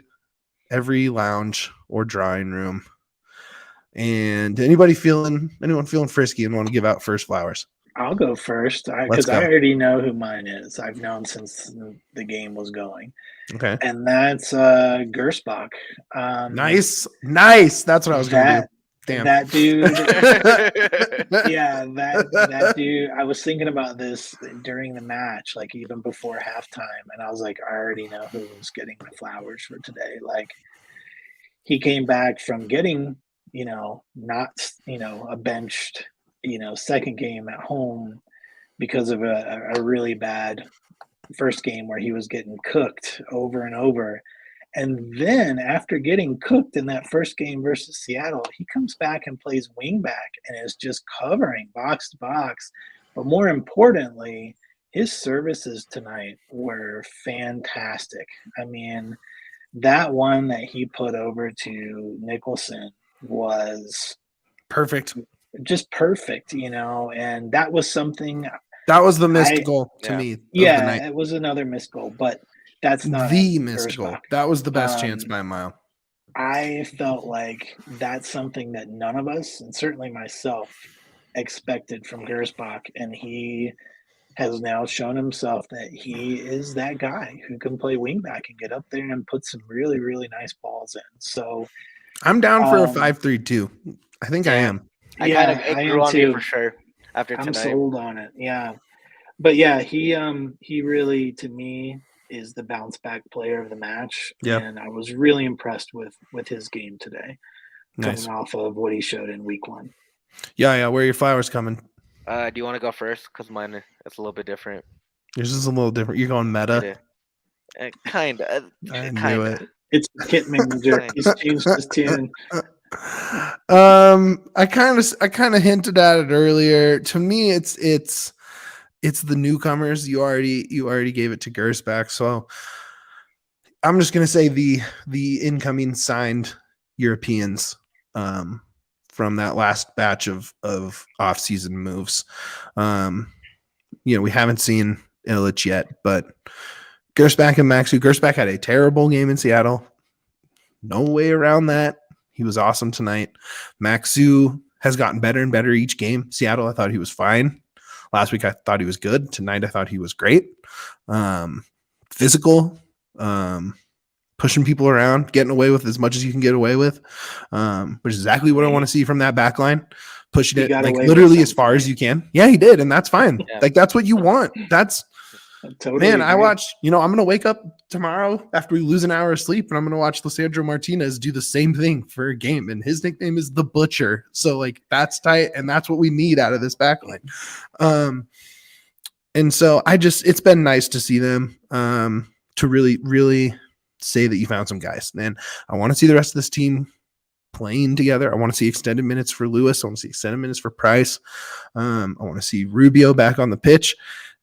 lounge or drawing room. And anyone feeling frisky and want to give out first flowers? I'll go first because I already know who mine is. I've known since the game was going. Okay. And that's Gersbach. Nice. That's what I was going to do. Damn. That dude. Yeah, that dude. I was thinking about this during the match, like even before halftime, and I was like, I already know who's getting the flowers for today. Like he came back from getting, not, a benched, second game at home because of a really bad first game where he was getting cooked over and over. And then after getting cooked in that first game versus Seattle, he comes back and plays wing back and is just covering box to box. But more importantly, his services tonight were fantastic. I mean, that one that he put over to Nicholson was perfect. Just perfect, and that was something. That was the missed goal to me. Yeah, it was another missed goal, but that's not the missed goal. That was the best chance by a mile. I felt like that's something that none of us, and certainly myself, expected from Gersbach, and he has now shown himself that he is that guy who can play wingback and get up there and put some really, really nice balls in. So I'm down for a 5-3-2. I think I am. It grew on me for sure after tonight. I'm sold on it. Yeah. But yeah, he really, to me, is the bounce back player of the match. Yeah. And I was really impressed with his game today. Nice. Coming off of what he showed in week 1. Yeah. Where are your flowers coming? Do you want to go first? Because mine is a little bit different. Yours is a little different. You're going meta? Kind of. I knew it. It's the kit manager. He's changed his tune. I kind of hinted at it earlier. To me, it's the newcomers. You already gave it to Gersbach, so I'm just gonna say the incoming signed Europeans from that last batch of off-season moves. We haven't seen Illich yet, but Gersbach and Maxu. Gersbach had a terrible game in Seattle. No way around that. He was awesome tonight. Maxu has gotten better and better each game. Seattle, I thought he was fine. Last week, I thought he was good. Tonight, I thought he was great. Physical, pushing people around, getting away with as much as you can get away with, which is exactly what I want to see from that back line. Pushing it like literally as far as you can. Yeah, he did, and that's fine. Yeah. Like, that's what you want. That's totally. Man, I watched, I'm going to wake up tomorrow after we lose an hour of sleep, and I'm going to watch Lisandro Martinez do the same thing for a game, and his nickname is the Butcher. So, like, that's tight, and that's what we need out of this backline. And so it's been nice to see them to really, really say that you found some guys. And I want to see the rest of this team playing together. I want to see extended minutes for Lewis. I want to see extended minutes for Price. I want to see Rubio back on the pitch.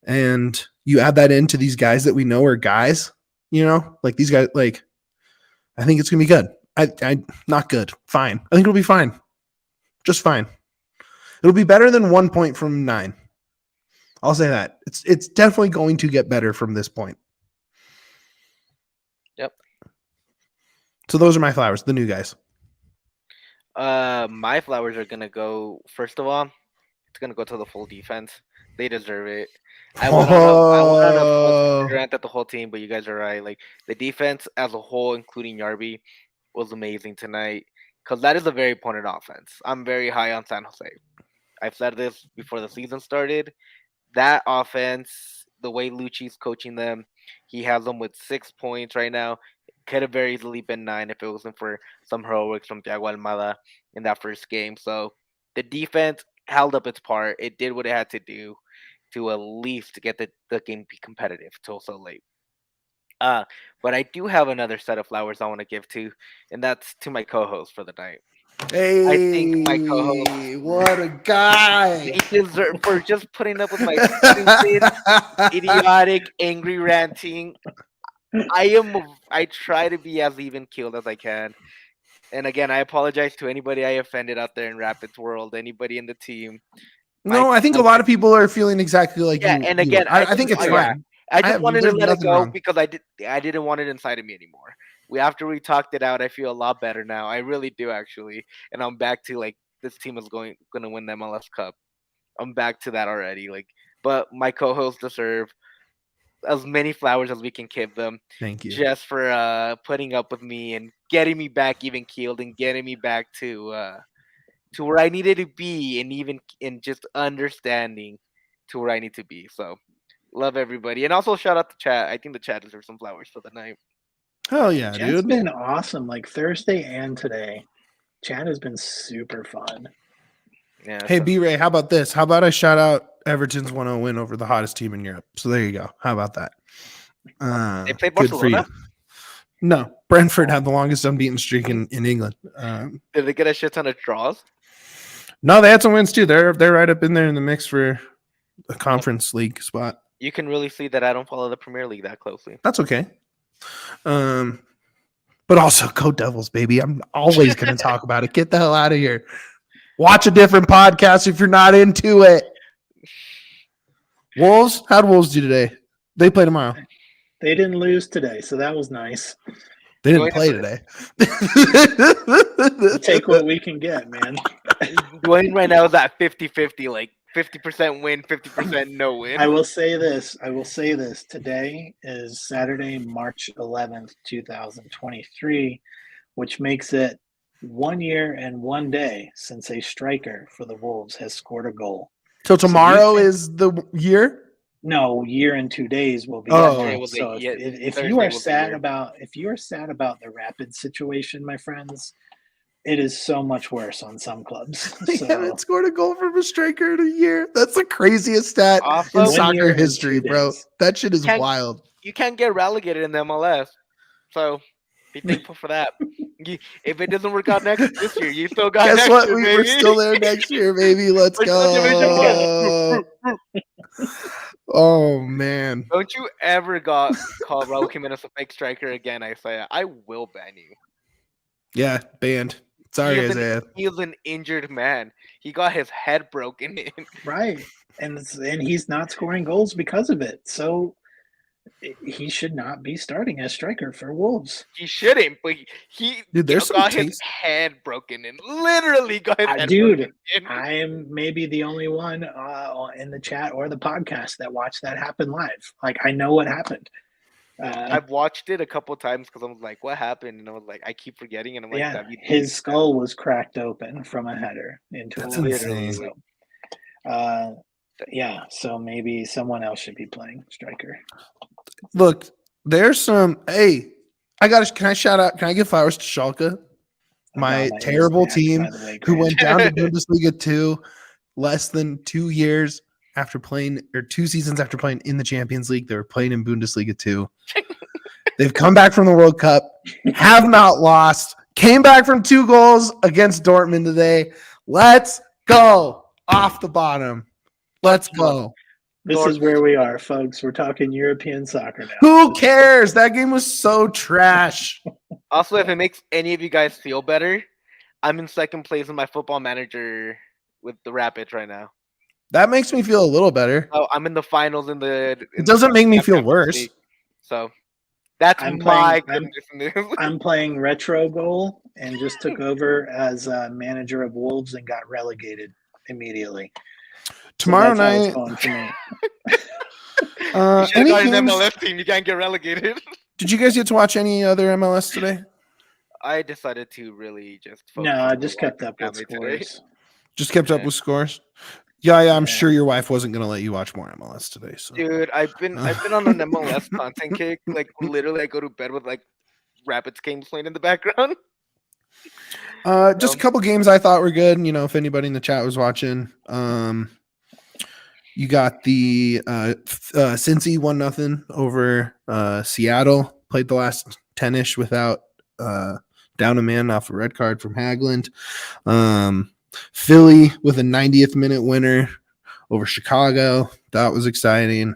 And you add that into these guys that we know are guys, like these guys, like, I think it's going to be good. I not good. Fine. I think it'll be fine. Just fine. It'll be better than 1 point from 9. I'll say that. It's definitely going to get better from this point. Yep. So those are my flowers, the new guys. My flowers are going to go, first of all, it's going to go to the full defense. They deserve it. I went on a rant at the whole team, but you guys are right. Like, the defense as a whole, including Yarbrough, was amazing tonight because that is a very pointed offense. I'm very high on San Jose. I've said this before the season started. That offense, the way Lucci's coaching them, he has them with 6 points right now. Could have very easily been 9 if it wasn't for some heroics from Thiago Almada in that first game. So the defense held up its part. It did what it had to do to at least get the game be competitive till so late. But I do have another set of flowers I want to give to, and that's to my co-host for the night. Hey, I think my co-host, what a guy! He deserves for just putting up with my stupid, idiotic, angry ranting. I try to be as even keeled as I can. And again, I apologize to anybody I offended out there in Rapids world, anybody in the team. No, I think a lot of people are feeling exactly like you. And again, I think it's fine. I just wanted to let it go because I didn't want it inside of me anymore. After we talked it out, I feel a lot better now. I really do, actually. And I'm back to, like, this team is going to win the MLS Cup. I'm back to that already. Like, but my co-hosts deserve as many flowers as we can give them. Thank you. Just for putting up with me and getting me back even keeled and getting me back to where I needed to be, and even in just understanding to where I need to be. So love everybody. And also shout out to chat. I think the chat deserves some flowers for the night. Hell yeah, Chat's dude. been awesome. Like Thursday and today, chat has been super fun. Yeah. Hey, B-Ray, how about this? How about I shout out Everton's 1-0 win over the hottest team in Europe? So there you go. How about that? They played Barcelona? Good for you. No, Brentford had the longest unbeaten streak in England. Did they get a shit ton of draws? No, they had some wins too. They're right up in there in the mix for a conference league spot. You can really see that I don't follow the Premier League that closely. That's okay. But also, go Devils, baby. I'm always going to talk about it. Get the hell out of here. Watch a different podcast if you're not into it. Wolves? How'd Wolves do today? They play tomorrow. They didn't lose today, so that was nice. They didn't play today. We'll take what we can get, man. Duane right now is at 50-50, like 50% win, 50% no win. I will say this. Today is Saturday, March 11th, 2023, which makes it 1 year and 1 day since a striker for the Wolves has scored a goal. So tomorrow is the year? No, year and 2 days will be. Oh, so if you are sad about the Rapids situation, my friends, it is so much worse on some clubs. They haven't scored a goal from a striker in a year. That's the craziest stat in soccer history, bro. That shit is wild. You can't get relegated in the MLS, so be thankful for that. If it doesn't work out this year, you still got. Guess what? We're still there next year, baby. Let's go. Oh man! Don't you ever call Raul Jimenez a fake striker again, Isaiah? I will ban you. Yeah, banned. Sorry, Isaiah. He is an injured man. He got his head broken in. Right, and he's not scoring goals because of it. So he should not be starting as striker for Wolves. He shouldn't, but he got his head broken in. Literally got his head broken in. I am maybe the only one in the chat or the podcast that watched that happen live. Like, I know what happened. I've watched it a couple times because I was like, what happened? And I was like, I keep forgetting. And I'm like, yeah, his skull was cracked open from a header into That's a insane. So, yeah, so maybe someone else should be playing striker. Look, there's some. Hey, can I shout out? Can I give flowers to Schalke, my terrible team, who went down to Bundesliga 2 less than 2 years after playing, or 2 seasons after playing in the Champions League. They were playing in Bundesliga 2. They've come back from the World Cup, have not lost, came back from 2 goals against Dortmund today. Let's go off the bottom. Let's go. This is where we are, folks. We're talking European soccer now. Who cares? That game was so trash. Also, if it makes any of you guys feel better, I'm in second place in my football manager with the Rapids right now. That makes me feel a little better. Oh, I'm in the finals it doesn't make me feel worse. League. So that's I'm playing retro goal and just took over as a manager of Wolves and got relegated immediately. Tomorrow night. You got an MLS team. You can't get relegated. Did you guys get to watch any other MLS today? I decided to really just focus. No, I just kept up with scores. Just kept up with scores. Yeah, I'm sure your wife wasn't gonna let you watch more MLS today. So, dude, I've been on an MLS content kick. Like, literally, I go to bed with like Rapids games playing in the background. Just a couple games I thought were good. You know, if anybody in the chat was watching, you got the Cincy 1-0 over Seattle. Played the last 10-ish without down a man off a red card from Hagland. Philly with a 90th minute winner over Chicago. That was exciting.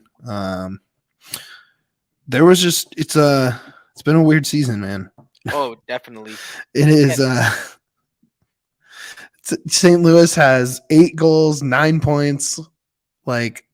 There was just it's been a weird season, man. Oh, definitely. It is. St. Louis has 8 goals, 9 points. Like,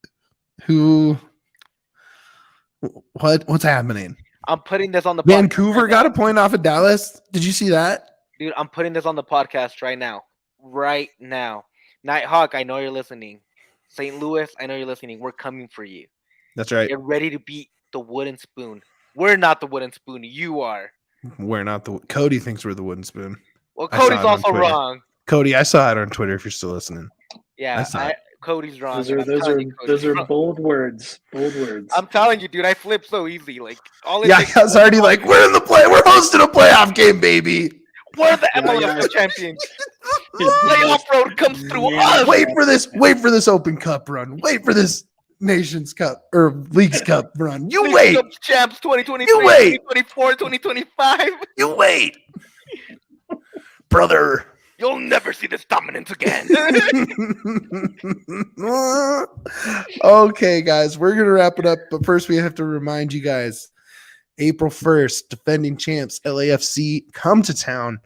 what's happening? I'm putting this on the Vancouver podcast got a point off of Dallas. Did you see that? Dude, I'm putting this on the podcast right now. Right now. Nighthawk, I know you're listening. St. Louis, I know you're listening. We're coming for you. That's right. Get ready to beat the wooden spoon. We're not the wooden spoon. You are. We're not the. Cody thinks we're the wooden spoon. Well, Cody's also wrong. Cody, I saw it on Twitter if you're still listening. Yeah, Cody's wrong. Those are bold words. Bold words. I'm telling you, dude, I flip so easy. Like I was already like, we're in the play. We're hosting a playoff game, baby. We're the MLS champions. Playoff road comes through us. Wait for this Open Cup run. Wait for this Nations Cup or Leagues Cup run. You League wait. Cup champs 2023, you wait. 2024, 2025. You wait. Brother. You'll never see this dominance again. Okay, guys, we're going to wrap it up. But first, we have to remind you guys, April 1st, defending champs LAFC come to town.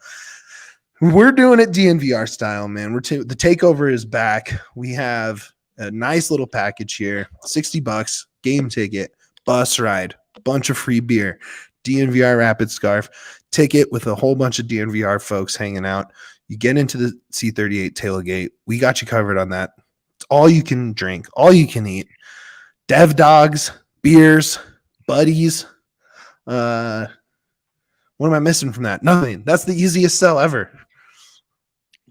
We're doing it DNVR style, man. The takeover is back. We have a nice little package here, $60, game ticket, bus ride, bunch of free beer, DNVR Rapids scarf, ticket with a whole bunch of DNVR folks hanging out. You get into the C38 tailgate. We got you covered on that. It's all you can drink, all you can eat. Dev dogs, beers, buddies. What am I missing from that? Nothing. That's the easiest sell ever.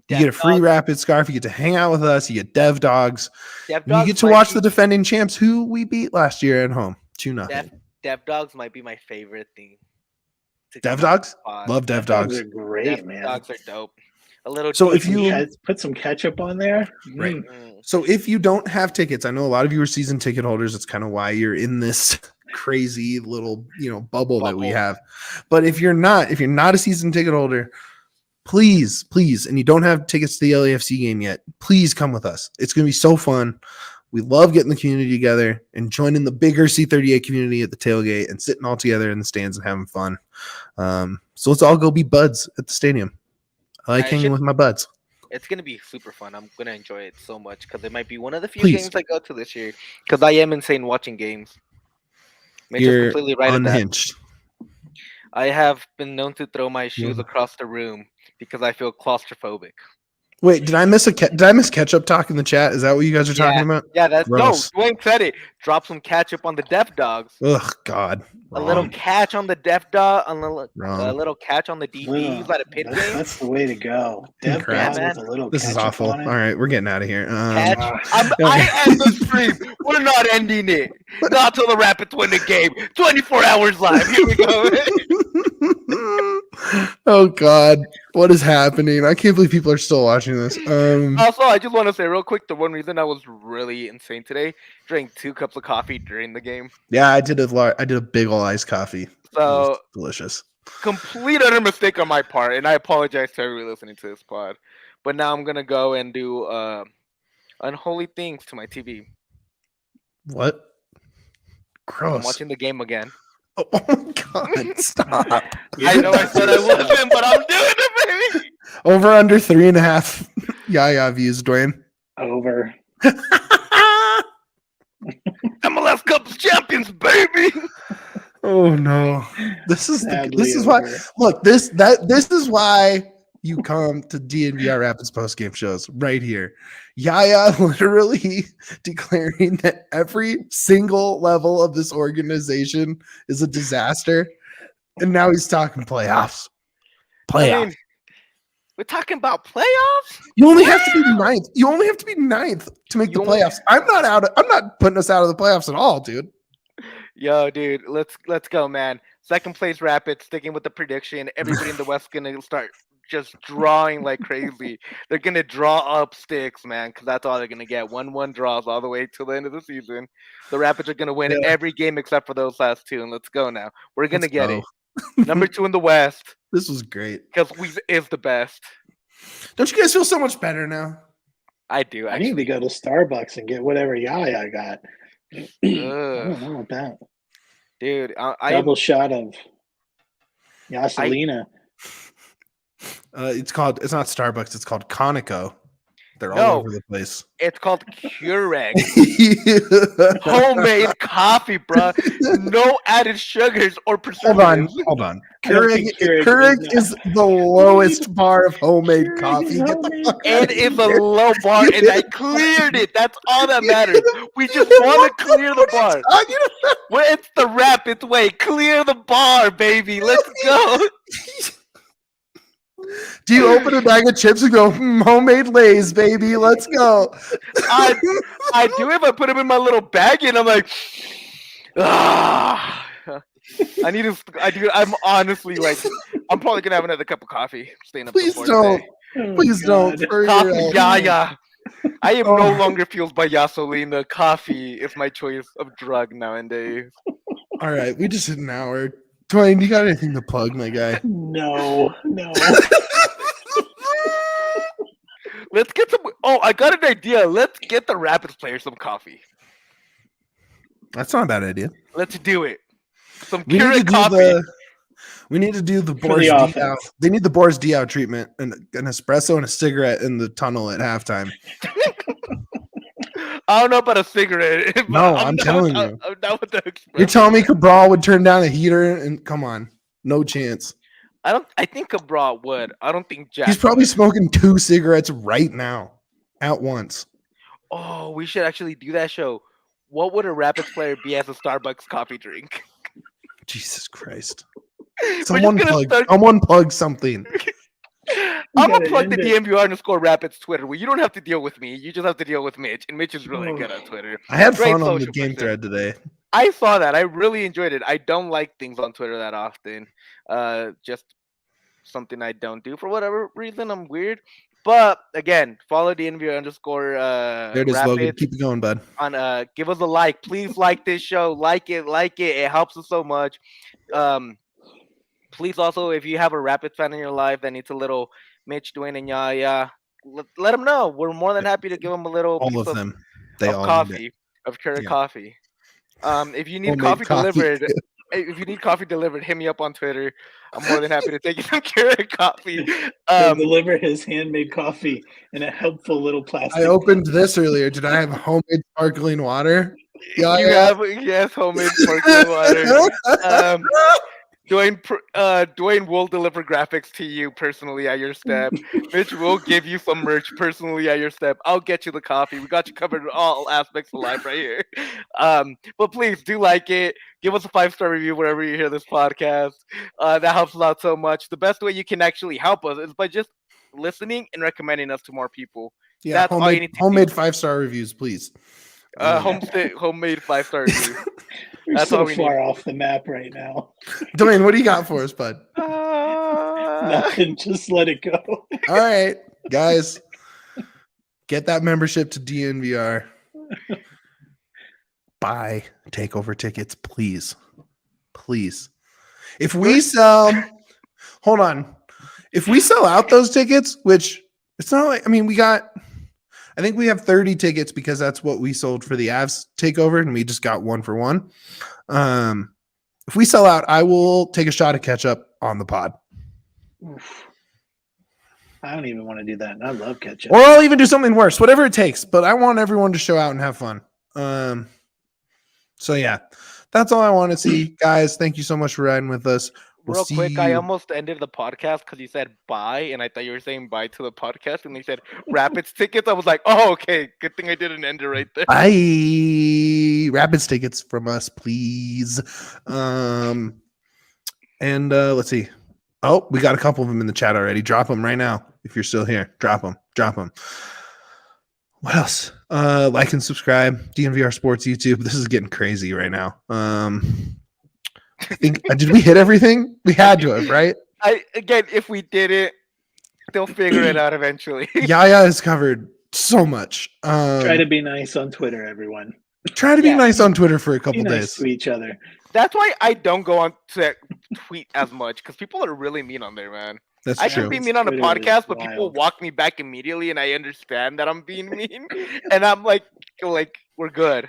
You get a free Rapid scarf. You get to hang out with us. You get Dev dogs. You get to watch the defending champs who we beat last year at home. 2-0. Dev dogs might be my favorite thing. Dev dogs? Love Dev dogs. They're great, man. Dogs are dope. A little. So if you put some ketchup on there, right. So if you don't have tickets, I know a lot of you are season ticket holders. It's kind of why you're in this crazy little, bubble that we have. But if you're not a season ticket holder, please, and you don't have tickets to the LAFC game yet, please come with us. It's going to be so fun. We love getting the community together and joining the bigger C38 community at the tailgate and sitting all together in the stands and having fun. So let's all go be buds at the stadium. I like hanging with my buds. It's going to be super fun. I'm going to enjoy it so much because it might be one of the few games I go to this year because I am insane watching games. You're completely right unhinged. I have been known to throw my shoes across the room because I feel claustrophobic. Wait, did I miss ketchup talk in the chat? Is that what you guys are talking about? Yeah, that's gross. No, Duane said it. Drop some ketchup on the Deaf Dogs. Ugh, God. Wrong. A little catch on the Deaf Dog, a little catch on the DBs at a pit game. That's the way to go. Deaf Dogs with a little this is awful. All right, we're getting out of here. I end the stream. We're not ending it. Not till the Rapids win the game. 24 hours live. Here we go. Oh God, what is happening? I can't believe people are still watching this. Also, I just want to say real quick, the one reason I was really insane today, drank 2 cups of coffee during the game. Yeah, I did a big ol' iced coffee. So delicious. Complete utter mistake on my part, and I apologize to everyone listening to this pod. But now I'm gonna go and do unholy things to my TV. What? Gross. I'm watching the game again. Oh my God, stop. I know I said I wasn't, but I'm doing it, baby. Over under 3.5 Yahya views, Duane. Over. MLS Cup champions, baby. Oh no. This is why look, this is why you come to DNVR Rapids postgame shows right here. Yahya literally declaring that every single level of this organization is a disaster. And now he's talking playoffs. I mean, we're talking about playoffs? You only have to be ninth. You only have to be ninth to make the playoffs. I'm not putting us out of the playoffs at all, dude. Yo, dude, let's go, man. Second place Rapids, sticking with the prediction. Everybody in the West gonna start just drawing like crazy. They're gonna draw up sticks, man, because that's all they're gonna get. 1-1 draws all the way till the end of the season. The Rapids are gonna win every game except for those last 2, and let's go now. We're gonna get it. Number 2 in the West. This was great because we is the best. Don't you guys feel so much better now? I do. I need to go to Starbucks and get whatever Yahya got. I don't know about that, dude. Double shot of Gasolina. It's not Starbucks. It's called Conoco. They're all over the place. It's called Keurig. Homemade coffee, bro. No added sugars or preservatives. Hold on. Keurig is the lowest bar of homemade coffee. It is a low bar, and I cleared it. That's all that matters. We just want to clear the bar. Well, it's the Rapids way. Clear the bar, baby. Let's go. Do you open a bag of chips and go, homemade Lay's, baby? Let's go. I do if I put them in my little bag and I'm like, I'm honestly like, I'm probably going to have another cup of coffee. Staying up Please don't. Please don't. Coffee, Yahya. I am no longer fueled by gasolina. Coffee is my choice of drug nowadays. All right. We just hit an hour. Duane, you got anything to plug, my guy? No. Let's get some. Oh, I got an idea. Let's get the Rapids players some coffee. That's not a bad idea. Let's do it. Some We need to Keurig do coffee. We need to do the For Boris the D offense. out. They need the Boris D out treatment and an espresso and a cigarette in the tunnel at halftime. I don't know about a cigarette. but No, I'm telling you. I'm down with the You're espresso. telling me Cabral would turn down a heater and come on, no chance. I think Cabral would. I don't think Jack. He's probably would. smoking 2 cigarettes right now, at once. Oh, we should actually do that show. What would a Rapids player be as a Starbucks coffee drink? Jesus Christ! We're Someone just gonna plug. start- Someone plug something. I'm gotta gonna plug the end it. DNVR Rapids Twitter. Well, you don't have to deal with me. You just have to deal with Mitch, and Mitch is really good on Twitter. I had Great fun on the social game person. thread today. I saw that. I really enjoyed it. I don't like things on Twitter that often. Just something I don't do for whatever reason. I'm weird. But again, follow DNVR There it is, Logan. Rapids Keep it going, bud. on give us a like. Please like this show. Like it. It helps us so much. Please also, if you have a Rapids fan in your life that needs a little Mitch, Duane, and Yaya, let them know. We're more than happy to give them a little All piece of them. They of all need it. coffee, of Keurig Yeah. coffee. If you need Homemade coffee delivered, if you need coffee delivered, hit me up on Twitter. I'm more than happy to take you some Keurig coffee. They deliver his handmade coffee in a helpful little plastic. I opened this earlier. Did I have homemade sparkling water? Yeah, you yeah. have yes, homemade sparkling water. Duane will deliver graphics to you personally at your step. Mitch will give you some merch personally at your step. I'll get you the coffee. We got you covered in all aspects of life right here. But please do like it. Give us a 5-star review wherever you hear this podcast. That helps us out so much. The best way you can actually help us is by just listening and recommending us to more people. Yeah, That's all you need to homemade do. 5-star reviews, please. Homemade 5-star review. We're That's so all we need. far off the map right now. Dwayne, what do you got for us, bud? Nothing. Just let it go. All right, guys, get that membership to DNVR. Buy takeover tickets, please. Please. If we sell, hold on. If we sell out those tickets, which it's not like, I mean, I think we have 30 tickets because that's what we sold for the Avs takeover, and we just got 1 for 1. If we sell out, I will take a shot of ketchup on the pod. Oof. I don't even want to do that. And I love ketchup. Or I'll even do something worse, whatever it takes. But I want everyone to show out and have fun. So yeah, that's all I want to see, guys. Thank you so much for riding with us. We'll Real see quick, I you- almost ended the podcast because you said bye, and I thought you were saying bye to the podcast, and they said Rapids tickets. I was like, oh, okay, good thing I didn't end it right there. Bye. Rapids tickets from us, please. And let's see. Oh, we got a couple of them in the chat already. Drop them right now if you're still here. Drop them. Drop them. What else? Like and subscribe. DNVR Sports YouTube. This is getting crazy right now. I think did we hit everything? We had to have, right? Again, if we did it, they'll figure it out eventually. Yaya has covered so much. Try to be nice on Twitter, everyone. Try to be Yeah. nice on Twitter for a Be couple nice days. to each other. That's why I don't go on to tweet as much because people are really mean on there, man. That's I true. can be mean on the Twitter is podcast, but people wild. walk me back immediately, and I understand that I'm being mean, and I'm like we're good.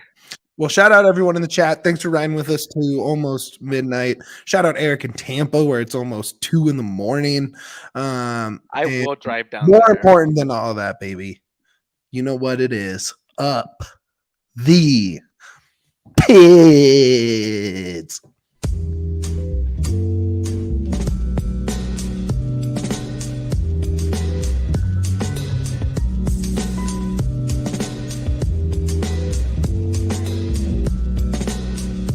Well, shout out everyone in the chat. Thanks for riding with us to almost midnight. Shout out Eric in Tampa, where it's almost 2 a.m. I And will drive down more there. important than all that, baby. You know what it is. Up the pits.